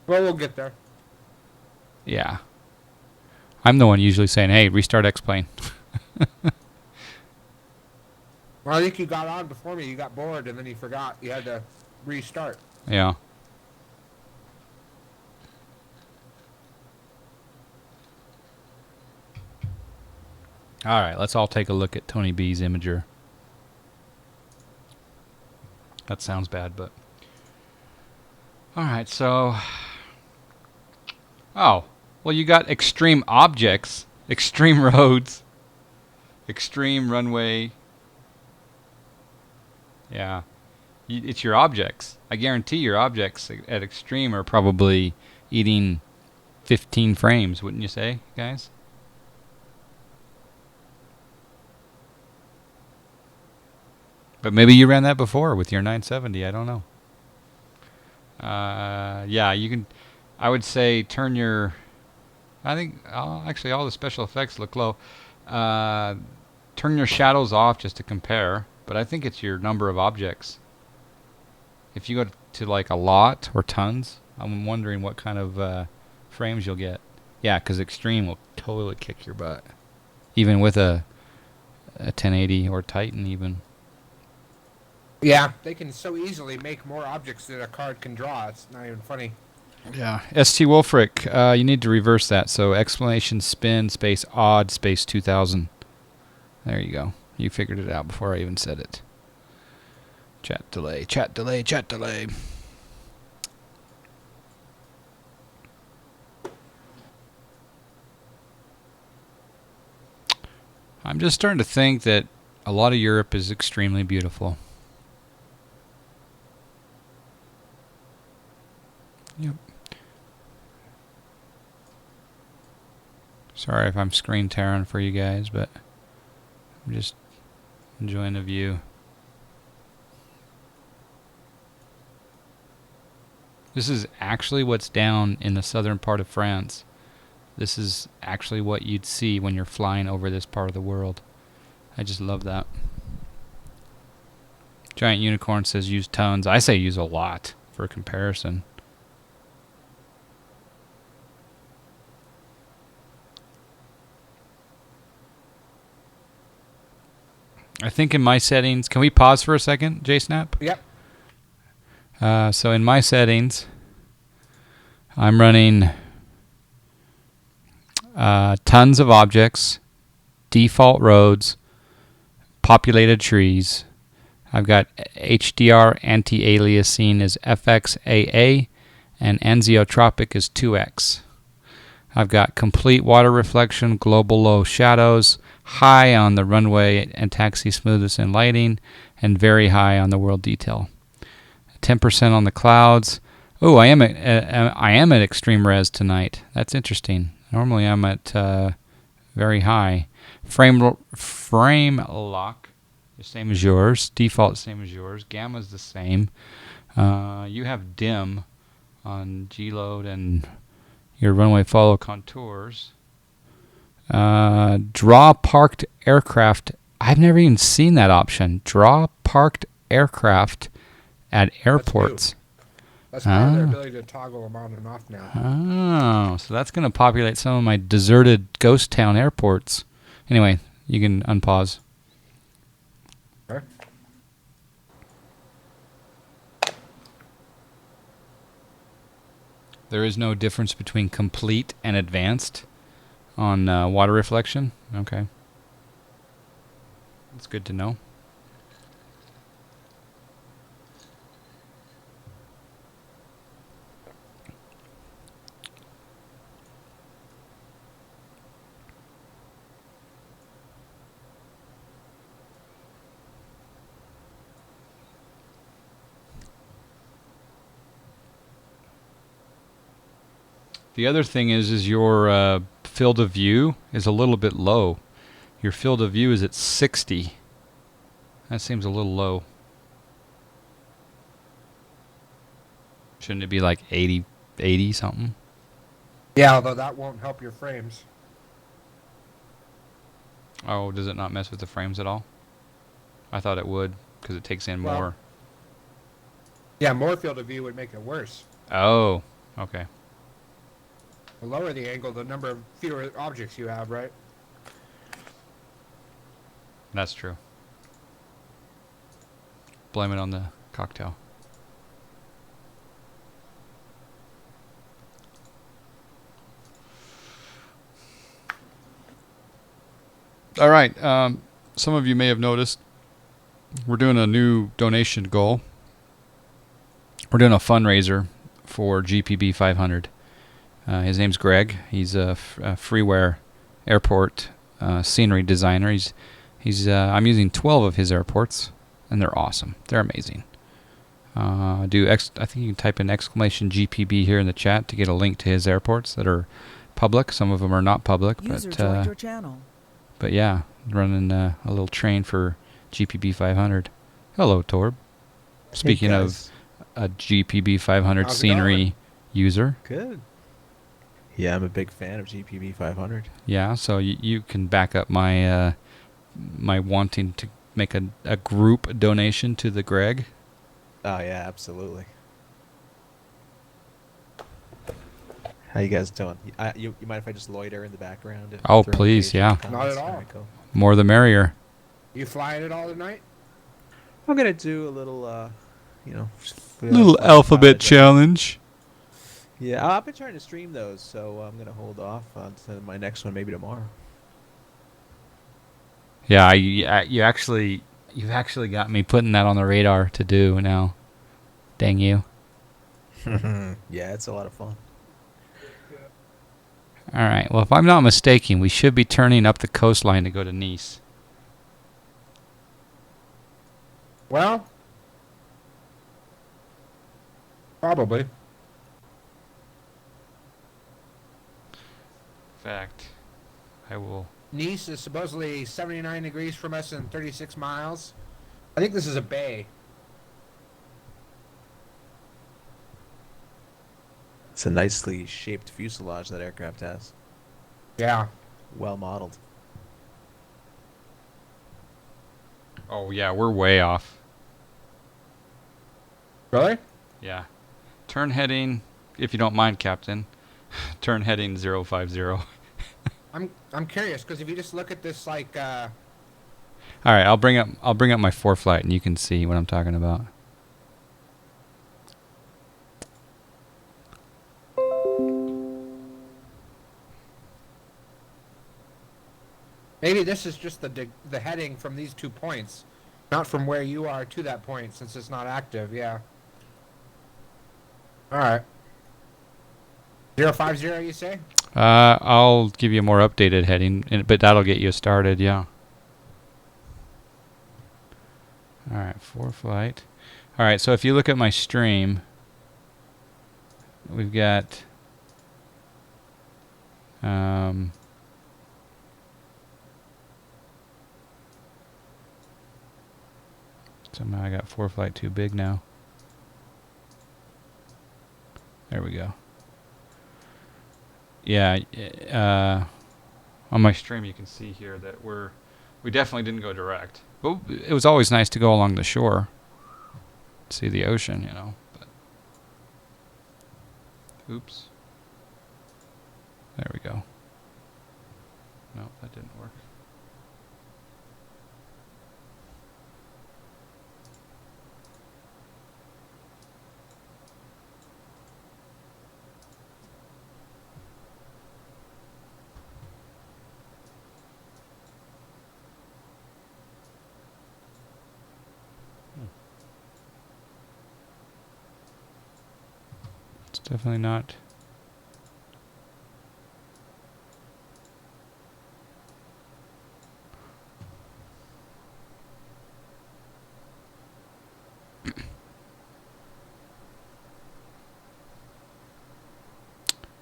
Well, we'll get there. Yeah. I'm the one usually saying, hey, restart X-Plane. Well, I think you got on before me. You got bored, and then you forgot. You had to restart. Yeah. All right, let's all take a look at Tony B's imager. That sounds bad, but... All right, so... Oh, well, you got extreme objects, extreme roads, extreme runway. Yeah. It's your objects. I guarantee your objects at extreme are probably eating 15 frames, wouldn't you say, guys? But maybe you ran that before with your 970. I don't know. Yeah, you can... I would say turn your... I think... actually, all the special effects look low. Turn your shadows off just to compare. But I think it's your number of objects. If you go to like a lot or tons, I'm wondering what kind of frames you'll get. Yeah, because extreme will totally kick your butt. Even with a 1080 or Titan even. Yeah, they can so easily make more objects that a card can draw. It's not even funny. Yeah. ST Wolfric, you need to reverse that. So explanation spin space odd space 2000. There you go. You figured it out before I even said it. Chat delay, chat delay, chat delay. I'm just starting to think that a lot of Europe is extremely beautiful. Yep. Sorry if I'm screen tearing for you guys, but I'm just enjoying the view. This is actually what's down in the southern part of France. This is actually what you'd see when you're flying over this part of the world. I just love that. Giant Unicorn says use tons. I say use a lot for comparison. I think in my settings, can we pause for a second, JSnap? Yep. So in my settings, I'm running tons of objects, default roads, populated trees. I've got HDR anti-aliasing as FXAA and anesiotropic is 2x. I've got complete water reflection, global low shadows, high on the runway and taxi smoothness and lighting, and very high on the world detail. 10% on the clouds. Oh, I am at extreme res tonight. That's interesting. Normally I'm at very high. Frame lock, the same as yours. Default same as yours. Gamma's the same. You have dim on G-load and your runway follow contours. Draw parked aircraft. I've never even seen that option. Draw parked aircraft at airports. That's part of their ability to toggle them on and off now. Oh, so that's going to populate some of my deserted ghost town airports. Anyway, you can unpause. Okay. There is no difference between complete and advanced on water reflection. Okay. That's good to know. The other thing is your field of view is a little bit low. Your field of view is at 60. That seems a little low. Shouldn't it be like 80 something? Yeah, although that won't help your frames. Oh, does it not mess with the frames at all? I thought it would because it takes in Well, more. Yeah, more field of view would make it worse. Oh, okay. The lower the angle, the number of fewer objects you have, right? That's true. Blame it on the cocktail. All right. Some of you may have noticed we're doing a new donation goal. We're doing a fundraiser for GPB 500. His name's Greg. He's a freeware airport scenery designer. I'm using 12 of his airports, and they're awesome. They're amazing. I think you can type in exclamation GPB here in the chat to get a link to his airports that are public. Some of them are not public, User joined your channel. but yeah, running a little train for GPB 500. Hello, Torb. Speaking of a GPB 500 How's it scenery going? user. Good. Yeah, I'm a big fan of GPB 500. Yeah, so you can back up my my wanting to make a group donation to the Greg. Oh yeah, absolutely. How you guys doing? You mind if I just loiter in the background? And Oh, throw please, occasional yeah. Not comments? at all. Alright, cool. More the merrier. You flying it all tonight? I'm gonna do a little, you know, Little fun alphabet college. challenge. Yeah, I've been trying to stream those, so I'm gonna hold off on to my next one maybe tomorrow. Yeah, you've actually got me putting that on the radar to do now. Dang you. Yeah, it's a lot of fun. All right. Well, if I'm not mistaken, we should be turning up the coastline to go to Nice. Well, probably. Fact. I will. Nice is supposedly 79 degrees from us and 36 miles. I think this is a bay. It's a nicely shaped fuselage that aircraft has. Yeah. Well modeled. Oh yeah, we're way off. Really? Yeah. Turn heading, if you don't mind, Captain. Turn heading 050. I'm curious because if you just look at this like All right, I'll bring up my ForeFlight and you can see what I'm talking about. maybe this is just the heading from these 2 points, not from where you are to that point since it's not active. Yeah. All right. 050, you say? I'll give you a more updated heading, but that'll get you started, yeah. All right, ForeFlight. All right, so if you look at my stream, we've got somehow I got ForeFlight too big now. There we go. Yeah, on my stream you can see here that we definitely didn't go direct. But it was always nice to go along the shore, see the ocean, you know. But oops. There we go. No, that didn't work. It's definitely not.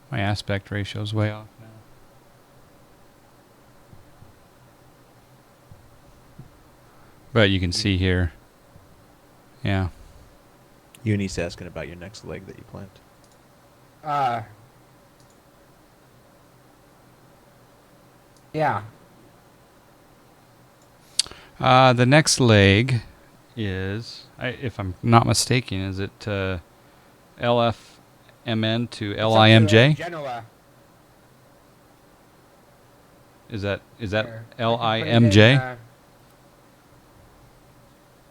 My aspect ratio is way off now. But you can see here. Yeah. Uni's asking about your next leg that you planned. Yeah. The next leg is, if I'm not mistaken, is it LFMN to It's up to, LIMJ? Genoa. Is that There. I can put it in, LIMJ?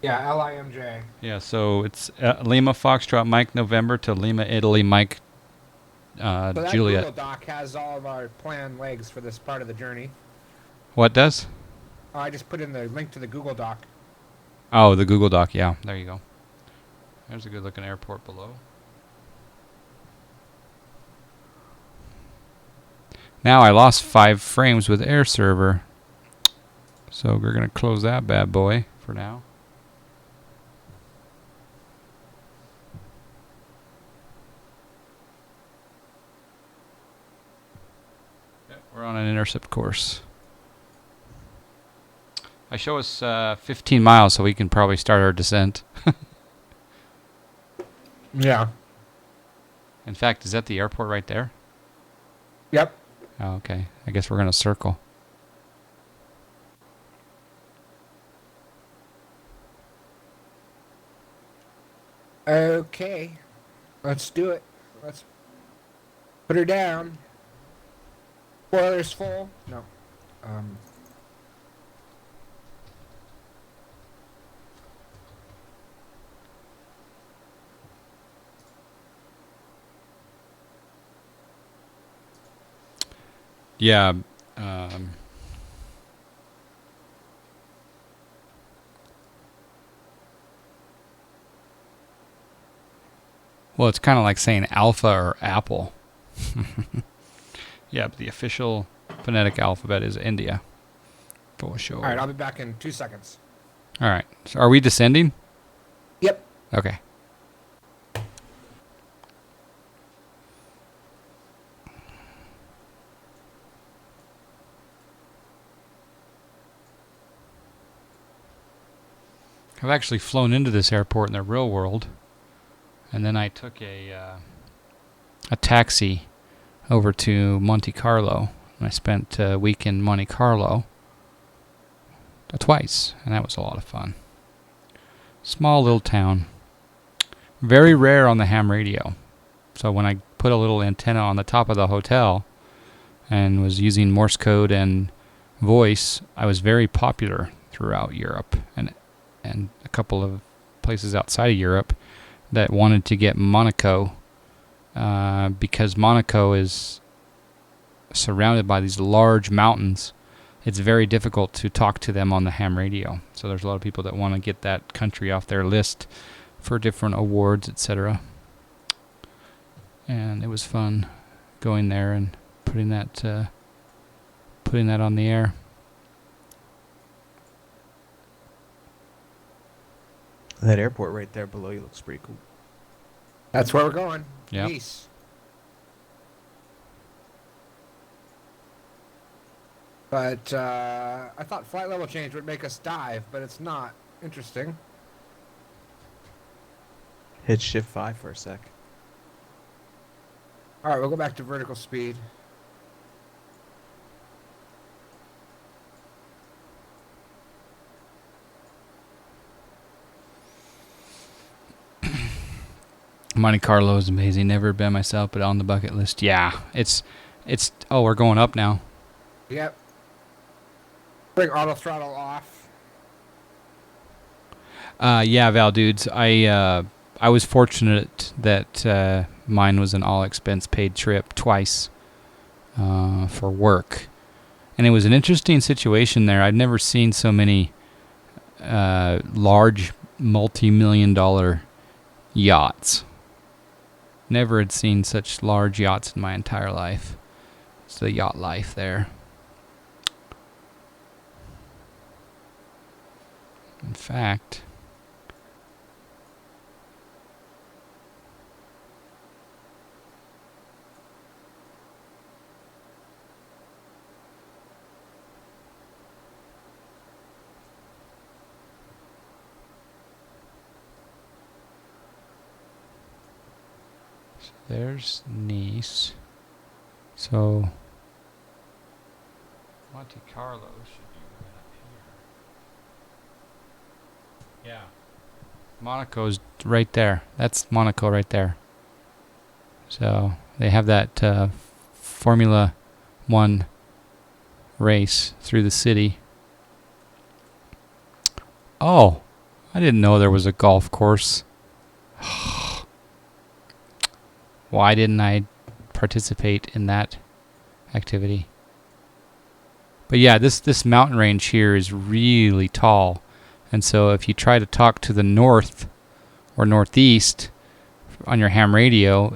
yeah, LIMJ. Yeah, so it's Lima Foxtrot Mike November to Lima Italy Mike So that Juliet. Google Doc has all of our planned legs for this part of the journey. What does? I just put in the link to the Google Doc. Oh, the Google Doc. Yeah, there you go. There's a good looking airport below. Now I lost 5 frames with Air Server. So we're going to close that bad boy for now. Yep, we're on an intercept course. I show us 15 miles, so we can probably start our descent. Yeah. In fact, is that the airport right there? Yep. Oh, okay. I guess we're going to circle. Okay. Let's do it. Let's put her down. Spoilers full. No. Yeah. Well, it's kind of like saying alpha or apple. Yeah, but the official phonetic alphabet is India. For sure. All right, I'll be back in 2 seconds. All right. So are we descending? Yep. Okay. I've actually flown into this airport in the real world, and then I took a taxi over to Monte Carlo, and I spent a week in Monte Carlo twice, and that was a lot of fun. Small little town. Very rare on the ham radio. So when I put a little antenna on the top of the hotel and was using Morse code and voice, I was very popular throughout Europe and a couple of places outside of Europe that wanted to get Monaco because Monaco is surrounded by these large mountains. It's very difficult to talk to them on the ham radio. So there's a lot of people that want to get that country off their list for different awards, etc. And it was fun going there and putting that on the air. That airport right there below you looks pretty cool. That's where we're going. Yep. Nice. But I thought flight level change would make us dive, but it's not. Interesting. Hit shift 5 for a sec. All right, we'll go back to vertical speed. Monte Carlo is amazing. Never been myself, but on the bucket list. Yeah, it's. Oh, we're going up now. Yep. Bring auto throttle off. Yeah, Val dudes. I was fortunate that mine was an all expense paid trip twice for work, and it was an interesting situation there. I'd never seen so many large multi-million-dollar yachts. Never had seen such large yachts in my entire life. It's the yacht life there. In fact, there's Nice. So Monte Carlo should be right up here. Yeah. Monaco's right there. That's Monaco right there. So they have that Formula 1 race through the city. Oh, I didn't know there was a golf course. Why didn't I participate in that activity? But yeah, this mountain range here is really tall. And so if you try to talk to the north or northeast on your ham radio,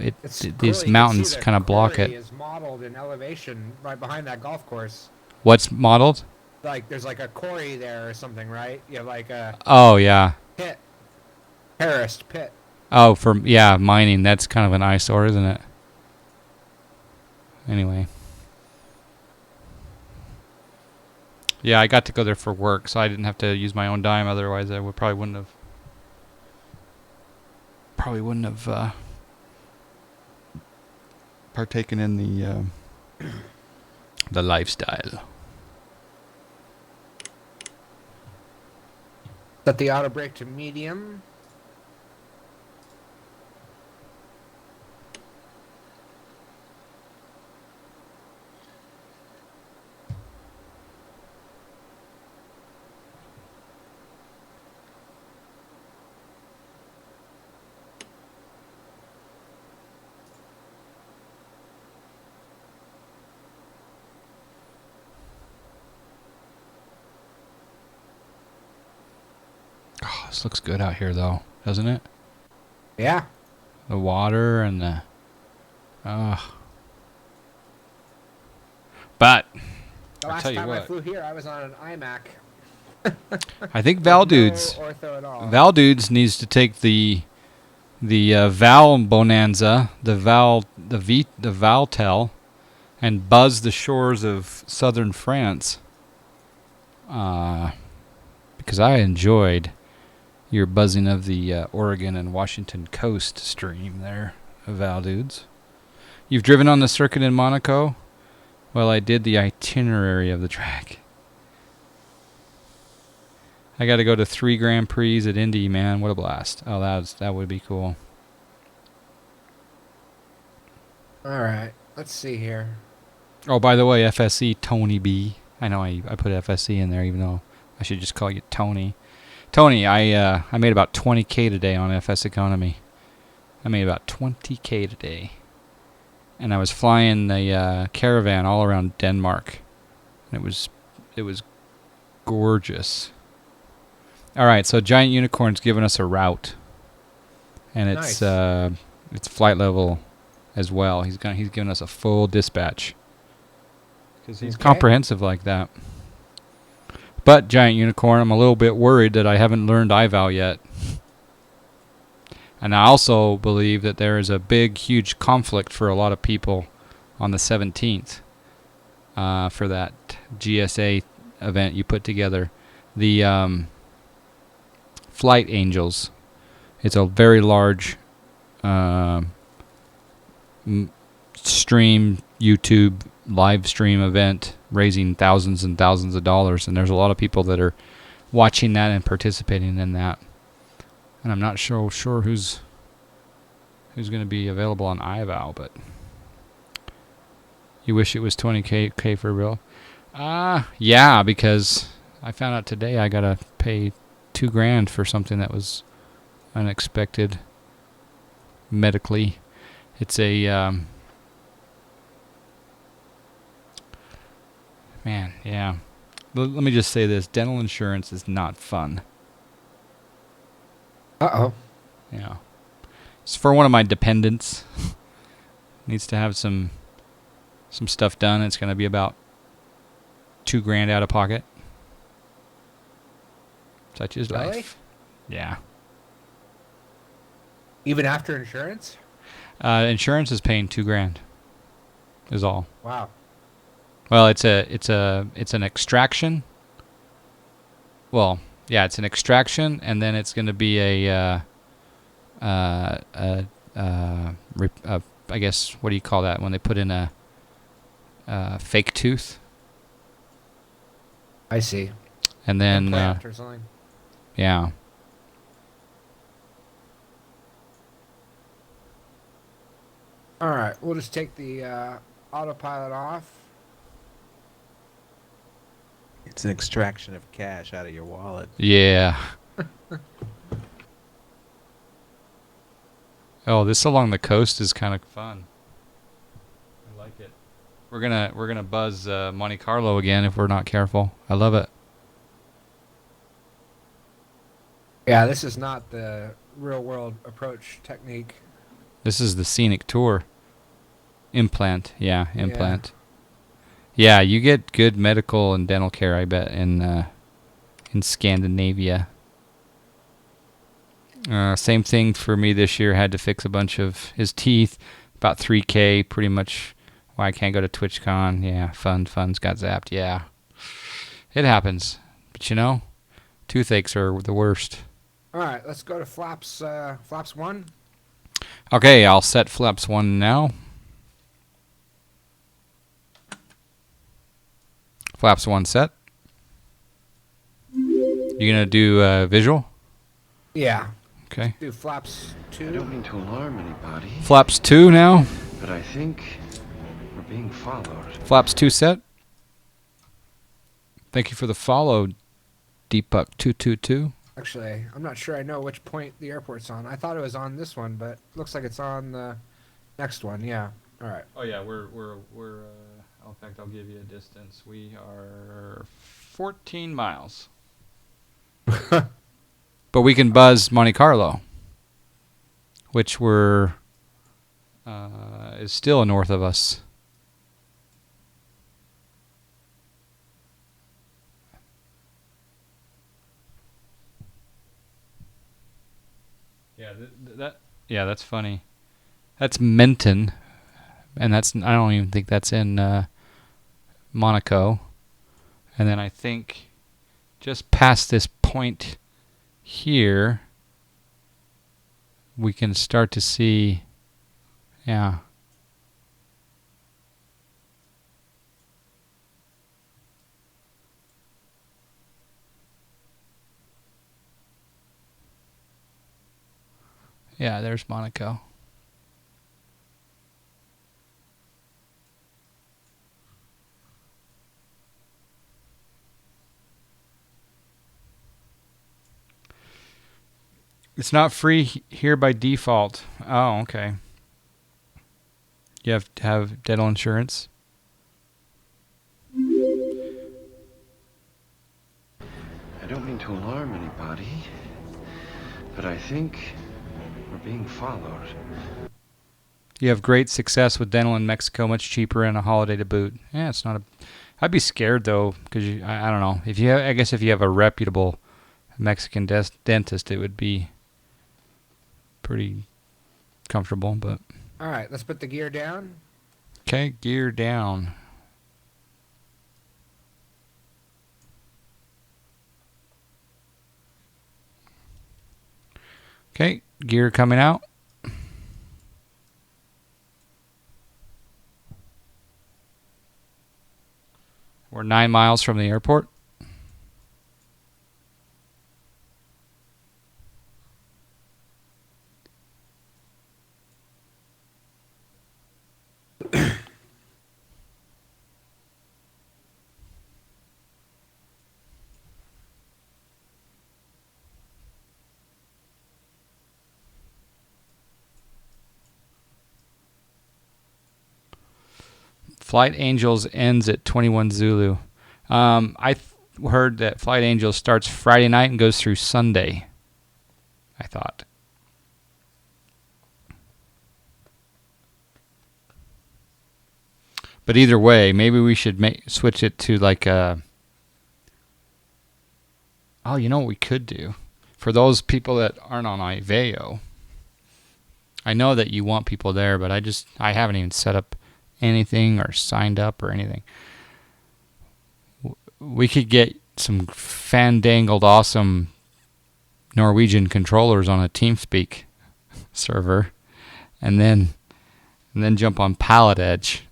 these mountains kind of block it. Is modeled in elevation right behind that golf course. What's modeled? Like there's like a quarry there or something, right? You have like a Oh, yeah. pit. Terraced pit. Oh, for mining. That's kind of an eyesore, isn't it? Anyway. Yeah, I got to go there for work, so I didn't have to use my own dime. Otherwise, I probably wouldn't have partaken in the lifestyle. Set the auto brake to medium. Oh, this looks good out here, though, doesn't it? Yeah. The water and the... But, The I'll last tell you time I what. flew here, I was on an iMac. I think Val Dudes... No ortho at all. Val Dudes needs to take the Val Bonanza, the Valtel, and buzz the shores of southern France. Because I enjoyed You're buzzing of the Oregon and Washington coast stream there, Val dudes. You've driven on the circuit in Monaco? Well, I did the itinerary of the track. I got to go to 3 Grand Prix at Indy, man. What a blast. Oh, that would be cool. All right. Let's see here. Oh, by the way, FSC Tony B. I know I put FSC in there, even though I should just call you Tony. Tony, I made about 20K today on FS Economy. I made about 20K today. And I was flying the caravan all around Denmark. And it was gorgeous. All right, so Giant Unicorn's giving us a route. And it's flight level as well. He's giving us a full dispatch. Because he's comprehensive like that. But Giant Unicorn, I'm a little bit worried that I haven't learned iVal yet. And I also believe that there is a big, huge conflict for a lot of people on the 17th for that GSA event you put together. The Flight Angels. It's a very large stream, YouTube live stream event raising thousands and thousands of dollars. And there's a lot of people that are watching that and participating in that. And I'm not sure who's going to be available on iVal, but you wish it was 20K for real? Yeah, because I found out today I gotta pay $2,000 for something that was unexpected medically. It's a man, yeah. Let me just say this: dental insurance is not fun. Uh-oh. Yeah. It's for one of my dependents. Needs to have some stuff done. It's going to be about $2,000 out of pocket. Such is Really? life. Yeah. Even after insurance? Insurance is paying $2,000. Is all. Wow. Well, it's an extraction. Well, yeah, it's an extraction, and then it's going to be I guess, what do you call that when they put in a fake tooth? I see. And then Implant or something. yeah. All right, we'll just take the autopilot off. It's an extraction of cash out of your wallet. Yeah. Oh, this along the coast is kind of fun. I like it. We're gonna buzz Monte Carlo again if we're not careful. I love it. Yeah, this is not the real world approach technique. This is the scenic tour. Implant, yeah, implant. Yeah, you get good medical and dental care, I bet, in Scandinavia. Same thing for me this year. Had to fix a bunch of his teeth. About $3K, pretty much. Why I can't go to TwitchCon. Yeah, funds got zapped. Yeah, it happens. But you know, toothaches are the worst. All right, let's go to flaps 1. Okay, I'll set flaps 1 now. Flaps 1 set. You gonna do visual? Yeah. Okay. Do flaps I 2. don't mean to alarm anybody, Flaps 2 now. but I think we're being followed. Flaps 2 set. Thank you for the follow, Deepuck222. Actually, I'm not sure I know which point the airport's on. I thought it was on this one, but looks like it's on the next one. Yeah. All right. Oh yeah, we're in fact, I'll give you a distance. We are 14 miles. But we can buzz Monte Carlo, which is still north of us. Yeah, that's funny. That's Menton, and I don't even think that's in Monaco. And then I think just past this point here, we can start to see, yeah. Yeah, there's Monaco. It's not free here by default. Oh, okay. You have to have dental insurance. I don't mean to alarm anybody, but I think we're being followed. You have great success with dental in Mexico, much cheaper and a holiday to boot. Yeah, it's not a. I'd be scared though, because I don't know. If you have, I guess if you have a reputable Mexican dentist, it would be pretty comfortable. But All right, let's put the gear down. okay, gear down. Okay, gear coming out. We're 9 miles from the airport. Flight Angels ends at 21 Zulu. I heard that Flight Angels starts Friday night and goes through Sunday. I thought. But either way, maybe we should switch it to like a. Oh, you know what we could do? For those people that aren't on Iveo, I know that you want people there, but I haven't even set up anything or signed up or anything. We could get some fandangled awesome Norwegian controllers on a TeamSpeak server and then jump on Pallet Edge.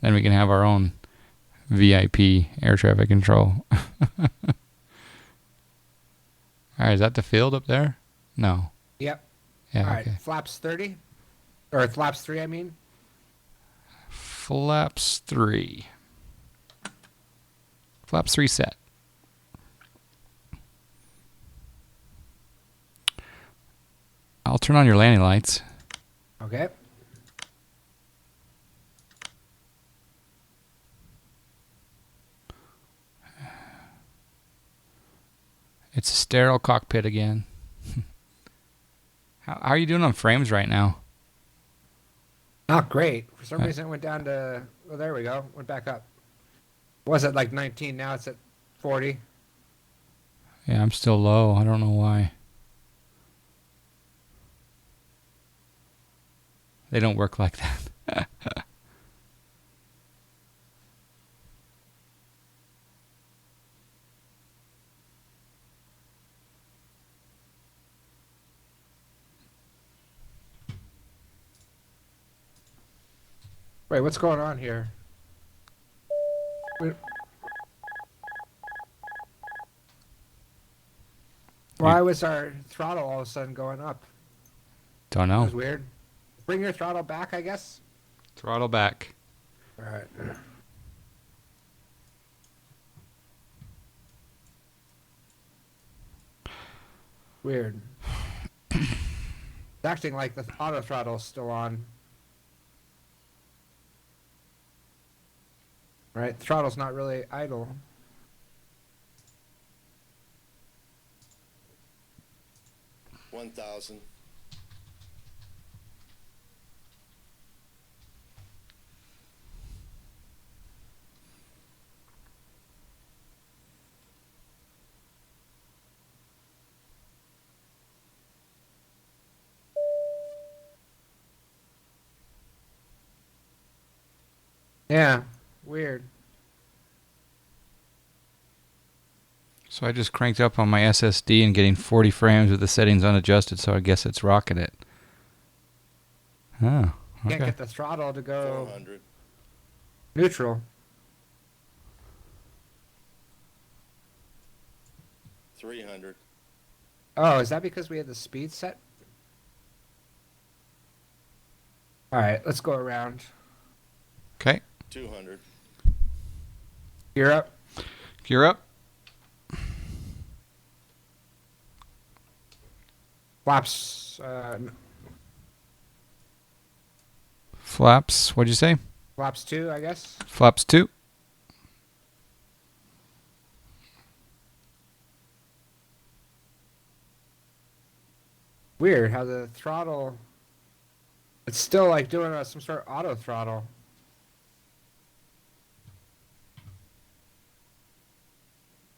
Then we can have our own VIP air traffic control. All right, is that the field up there? No. Yep. Yeah. All right, Okay. flaps 30. Or flaps 3, I mean. Flaps 3. Flaps 3 set. I'll turn on your landing lights. Okay. It's a sterile cockpit again. How are you doing on frames right now? Not great. For some reason, it went down to. Oh, there we go. Went back up. Was it like 19? Now it's at 40. Yeah, I'm still low. I don't know why. They don't work like that. Wait, what's going on here? Why was our throttle all of a sudden going up? Don't That know. was weird. Bring your throttle back, I guess. Throttle back. All right. Weird. It's acting like the auto throttle's still on. Right? The throttle's not really idle. $1,000. Yeah. Weird. So I just cranked up on my SSD and getting 40 frames with the settings unadjusted, so I guess it's rocking it. Oh, Can't okay. get the throttle to go 400. neutral. 300. Oh, is that because we had the speed set? All right, let's go around. Okay. 200. Gear up. Gear up. Flaps. Flaps. What'd you say? Flaps 2, I guess. Flaps 2. Weird how the throttle. It's still like doing some sort of auto throttle.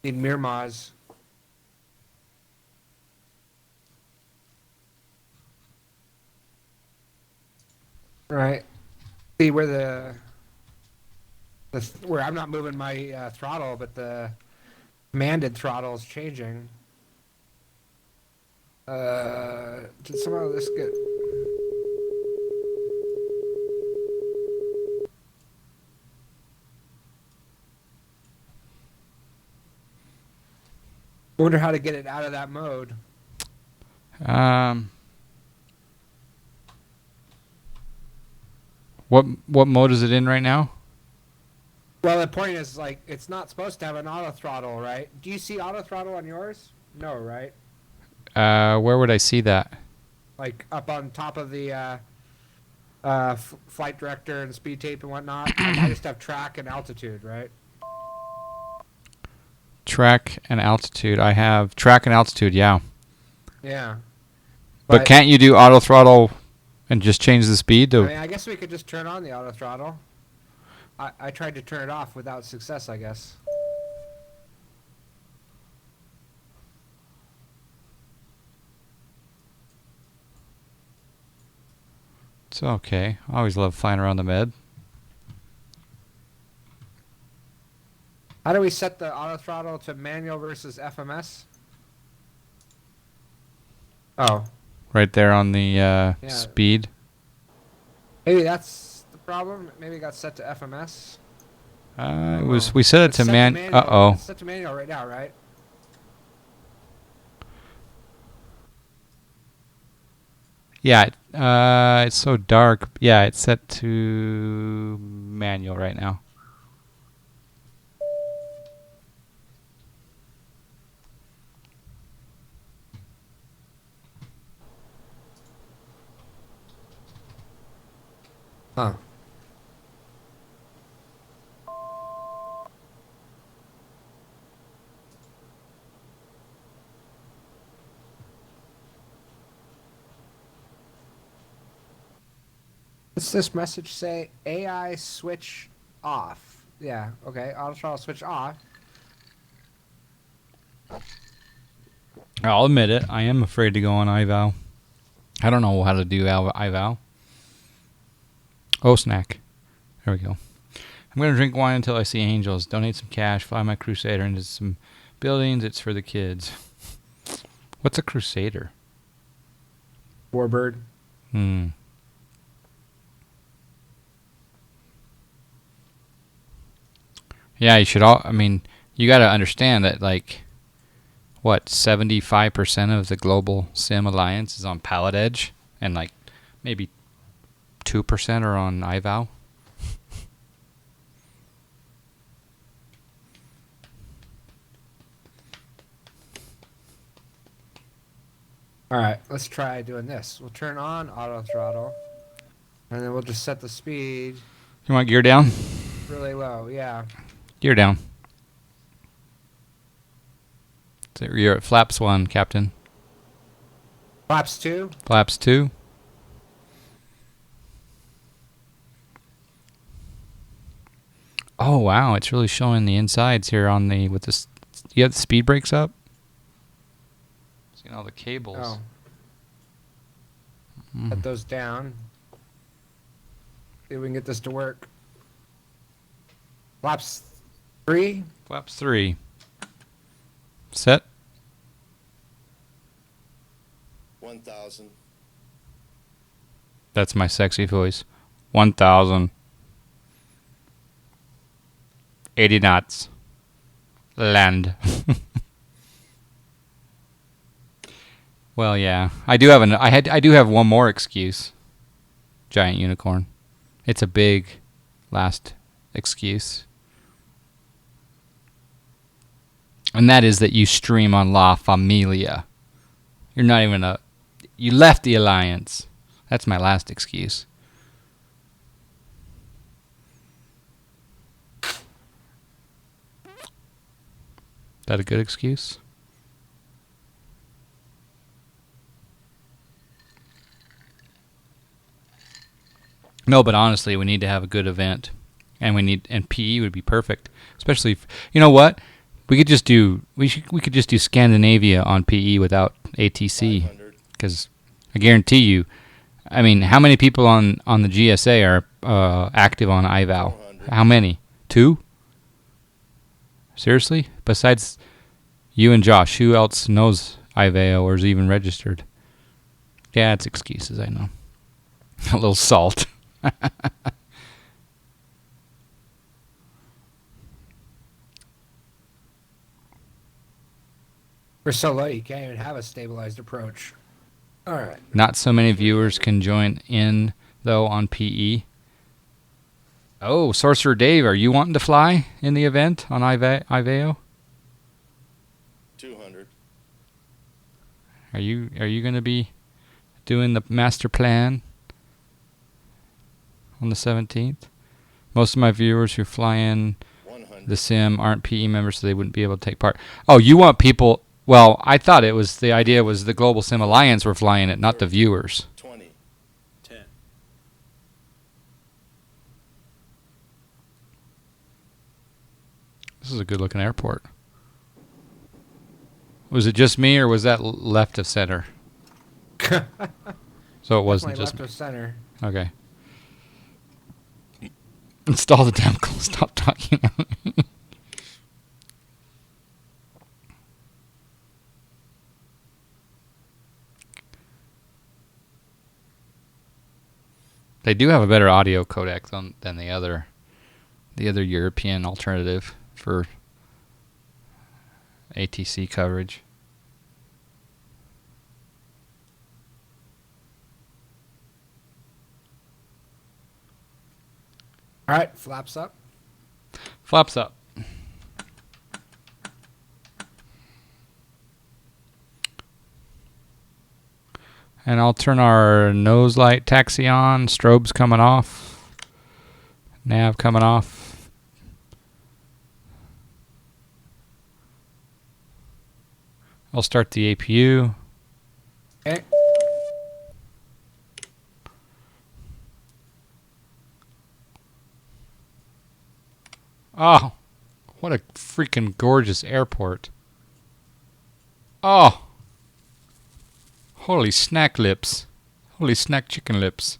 Need Mirmaz. Right. See where where I'm not moving my throttle, but the commanded throttle is changing. Did somehow this get? I wonder how to get it out of that mode. What mode is it in right now? Well, the point is, like, it's not supposed to have an auto throttle, right? Do you see auto throttle on yours? No, right? Where would I see that? Like up on top of the flight director and speed tape and whatnot. Like, I just have track and altitude, right? Track and altitude. I have track and altitude, yeah. Yeah. But can't you do auto throttle and just change the speed to? I mean, I guess we could just turn on the auto throttle. I tried to turn it off without success, I guess. It's okay. I always love flying around the med. How do we set the auto throttle to manual versus FMS? Oh, Right there on the speed. maybe that's the problem. Maybe it got set to FMS. It was we set it It's to set manual. manual. It's set to manual right now, right? Yeah. It's so dark. Yeah, it's set to manual right now. Huh. What's this message say? AI switch off. Yeah, okay. Auto throttle switch off. I'll admit it. I am afraid to go on iVal. I don't know how to do iVal. Oh, snack. There we go. I'm going to drink wine until I see angels. Donate some cash. Fly my Crusader into some buildings. It's for the kids. What's a Crusader? Warbird. Yeah, you should all. I mean, you got to understand that, like, what, 75% of the global sim alliance is on Pallet Edge, and like maybe 2% are on iVal. All right, let's try doing this. We'll turn on auto throttle, and then we'll just set the speed You want gear down? really low. Yeah. Gear down. So you're at flaps 1, Captain. Flaps 2. Flaps 2. Oh wow, it's really showing the insides here on the with this. You have the speed brakes up. Seeing all the cables. Oh. Set those down. See if we can get this to work. Flaps 3. Flaps 3. Set. 1,000. That's my sexy voice. 1,000. 80 knots. Land. Well, yeah. I do have one more excuse. Giant unicorn. It's a big last excuse. And that is that you stream on La Familia. You're not even you left the alliance. That's my last excuse. That a good excuse? No, but honestly, we need to have a good event, and PE would be perfect. Especially, you know what? We could just do Scandinavia on PE without ATC, 500. because I guarantee you. I mean, how many people on the GSA are active on IVAL? 400. How many? 2? Seriously? Besides you and Josh, who else knows IVAO or is even registered? Yeah, it's excuses, I know. A little salt. We're so low, you can't even have a stabilized approach. All right. Not so many viewers can join in, though, on PE. Oh, Sorcerer Dave, are you wanting to fly in the event on IVAO? 200. Are you going to be doing the master plan on the 17th? Most of my viewers who fly in 100. the sim aren't PE members, so they wouldn't be able to take part. Oh, you want people... Well, I thought the idea was the Global Sim Alliance were flying it, not the viewers. 20. 10. This is a good-looking airport. Was it just me, or was that left of center? So it wasn't Definitely just left me. of center. Okay. Install the chemical. Stop talking. They do have a better audio codec than the other European alternative for ATC coverage. All right, flaps up. Flaps up. And I'll turn our nose light taxi on. Strobe's coming off. Nav coming off. I'll start the APU. Okay. Oh, what a freaking gorgeous airport. Oh. Holy snack lips. Holy snack chicken lips.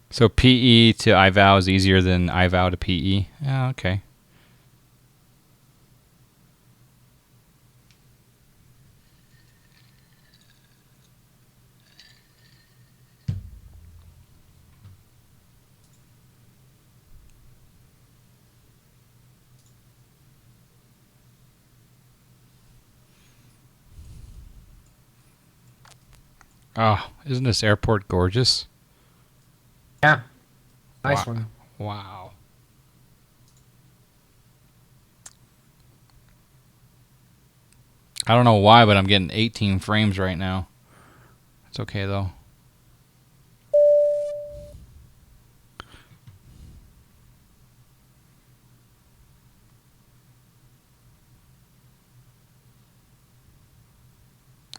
So PE to IVAO is easier than IVAO to PE? Yeah, okay. Oh, isn't this airport gorgeous? Yeah. Nice Wow. one. Wow. I don't know why, but I'm getting 18 frames right now. It's okay, though.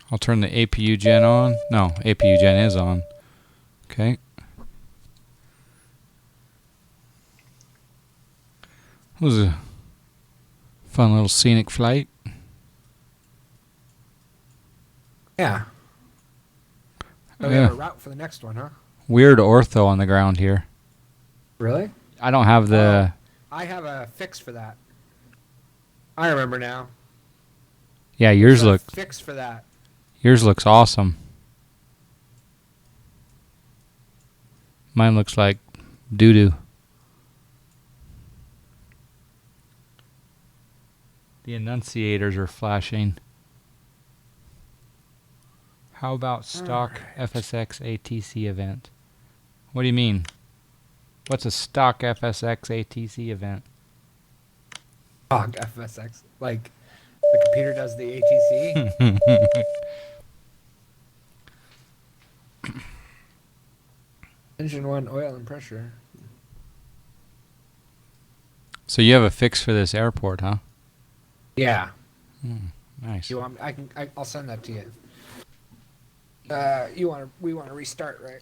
I'll turn the APU gen on. No, APU gen is on. Okay. It was a fun little scenic flight. Yeah. Oh, we have a route for the next one, huh? Weird ortho on the ground here. Really? I don't have the... I have a fix for that. I remember now. Yeah, There's a fix for that. yours looks awesome. Mine looks like doo-doo. The enunciators are flashing. How about stock FSX ATC event? What do you mean? What's a stock FSX ATC event? Dog FSX. Like, the computer does the ATC? Engine 1, oil and pressure. So you have a fix for this airport, huh? Yeah. Nice. You want? I'll send that to you. We want to restart, right?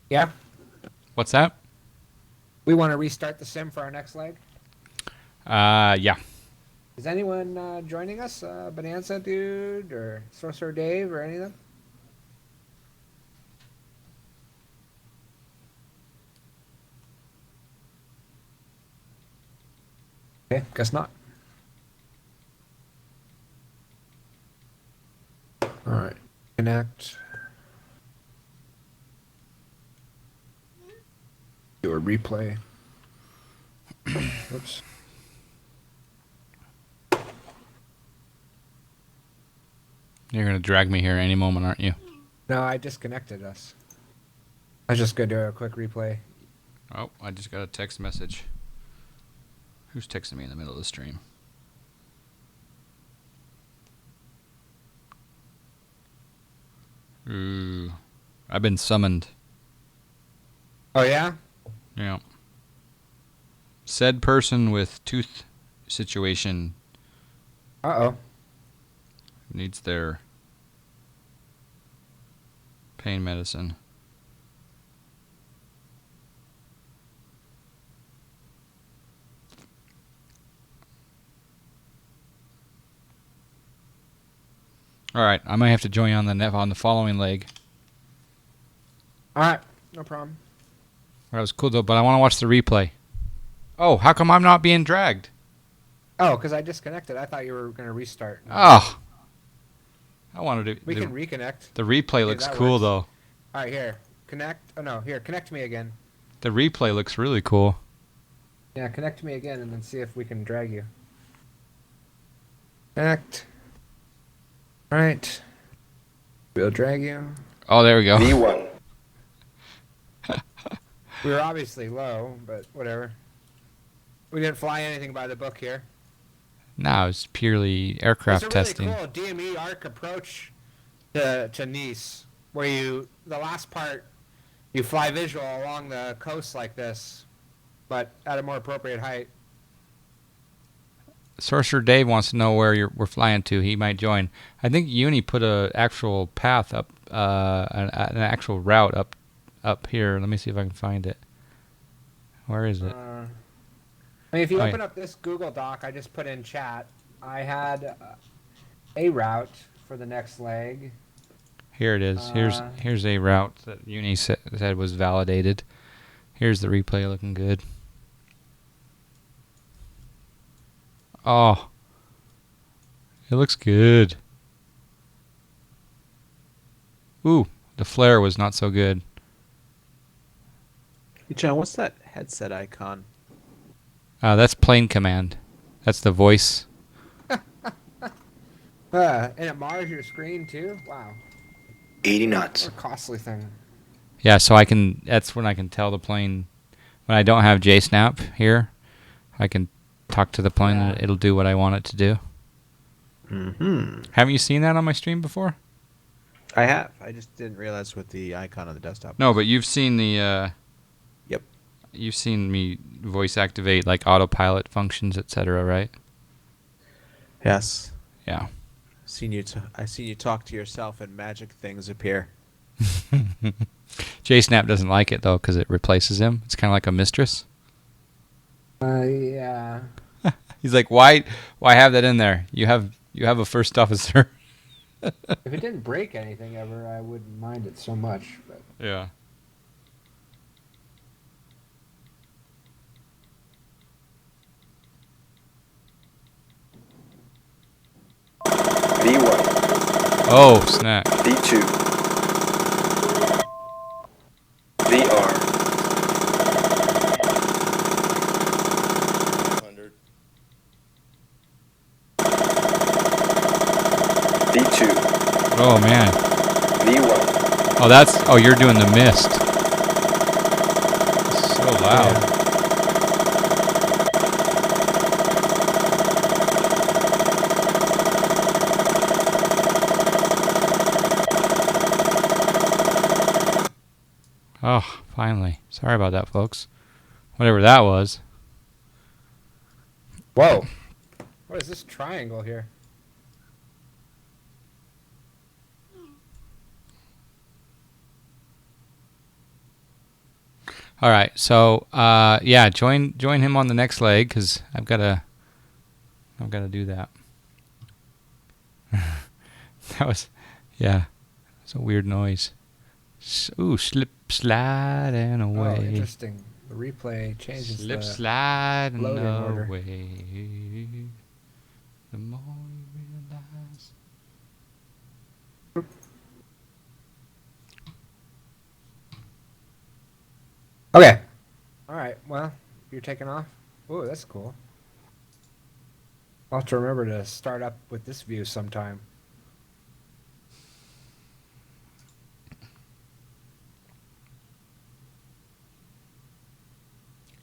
Yeah. What's that? We want to restart the sim for our next leg. Yeah. Is anyone joining us? Bonanza Dude or Sorcerer Dave or any of them? Okay, guess not. All right, connect. Do a replay. Oops. You're going to drag me here any moment, aren't you? No, I disconnected us. I was just gonna do a quick replay. Oh, I just got a text message. Who's texting me in the middle of the stream? Ooh. I've been summoned. Oh yeah? Yeah. Said person with tooth situation Uh-oh. needs their pain medicine. All right, I might have to join you on the following leg. All right, no problem. That was cool though, but I want to watch the replay. Oh, how come I'm not being dragged? Oh, because I disconnected. I thought you were gonna restart. Oh, I wanted to. We can reconnect. The replay looks that cool works. though. All right, here. Connect. Oh no, here. Connect me again. The replay looks really cool. Yeah, connect me again, and then see if we can drag you. Connect. All right. We'll drag you. Oh, there we go. V1. We were obviously low, but whatever. We didn't fly anything by the book here. No, it's purely aircraft it's a really testing. cool DME arc approach to Nice, where the last part, you fly visual along the coast like this, but at a more appropriate height. Sorcerer Dave wants to know where we're flying to. He might join. I think Uni put a actual path up, an actual route up here. Let me see if I can find it. Where is it? I mean, if you Oh, open yeah. up this Google Doc I just put in chat, I had a route for the next leg. Here it is. Here's a route that Uni said was validated. Here's the replay looking good. Oh, it looks good. Ooh, the flare was not so good. Hey, John, what's that headset icon? That's plane command. That's the voice. And it mars your screen too? Wow. 80 What knots. a costly thing. Yeah, so that's when I can tell the plane. When I don't have JSnap here, I can talk to the plane and it'll do what I want it to do. Mm-hmm. Haven't you seen that on my stream before? I have. I just didn't realize what the icon on the desktop No, was. but you've seen the... Yep. You've seen me voice activate like autopilot functions, etc., right? Yes. Yeah. I seen you talk to yourself and magic things appear. JSnap doesn't like it though because it replaces him. It's kind of like a mistress. Yeah. He's like, why have that in there? You have You have a first officer. If it didn't break anything ever, I wouldn't mind it so much. But Yeah. V1, Oh, snap. V2, VR, 100. V2, Oh, man. V1, Oh, that's... Oh, you're doing the mist. So loud. Oh, finally. Sorry about that, folks. Whatever that was. whoa, what is this triangle here? All right, so yeah, join him on the next leg because I've got to do that. That was, yeah, it's a weird noise. Ooh, slip sliding Oh, away. interesting. The replay changes Slip the sliding loading order. away. The more you realize. Okay. All right. Well, you're taking off. Ooh, that's cool. I'll have to remember to start up with this view sometime.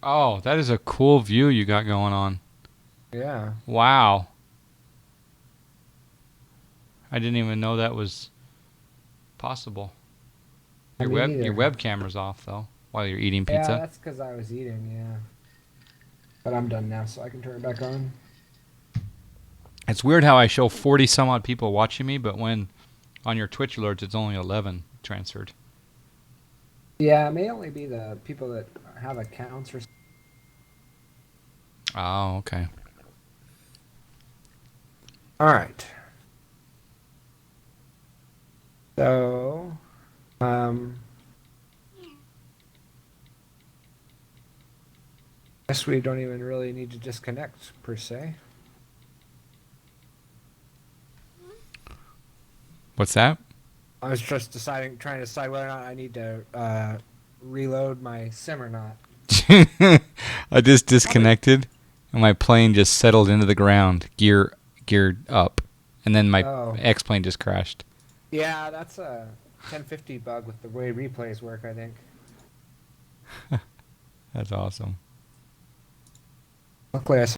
Oh, that is a cool view you got going on. Yeah. Wow. I didn't even know that was possible. Your Me neither. your webcamera's off though while you're eating Yeah, pizza. that's because I was eating. Yeah. But I'm done now, so I can turn it back on. It's weird how I show 40 some odd people watching me, but when on your Twitch alerts it's only 11 transferred. Yeah, it may only be the people that have accounts or. Oh, okay. All right. So, guess we don't even really need to disconnect per se. What's that? I was just trying to decide whether or not I need to reload my sim or not. I just disconnected and my plane just settled into the ground, geared up, and then my Oh. X-plane just crashed. Yeah, that's a 1050 bug with the way replays work, I think. That's awesome. Luckily, I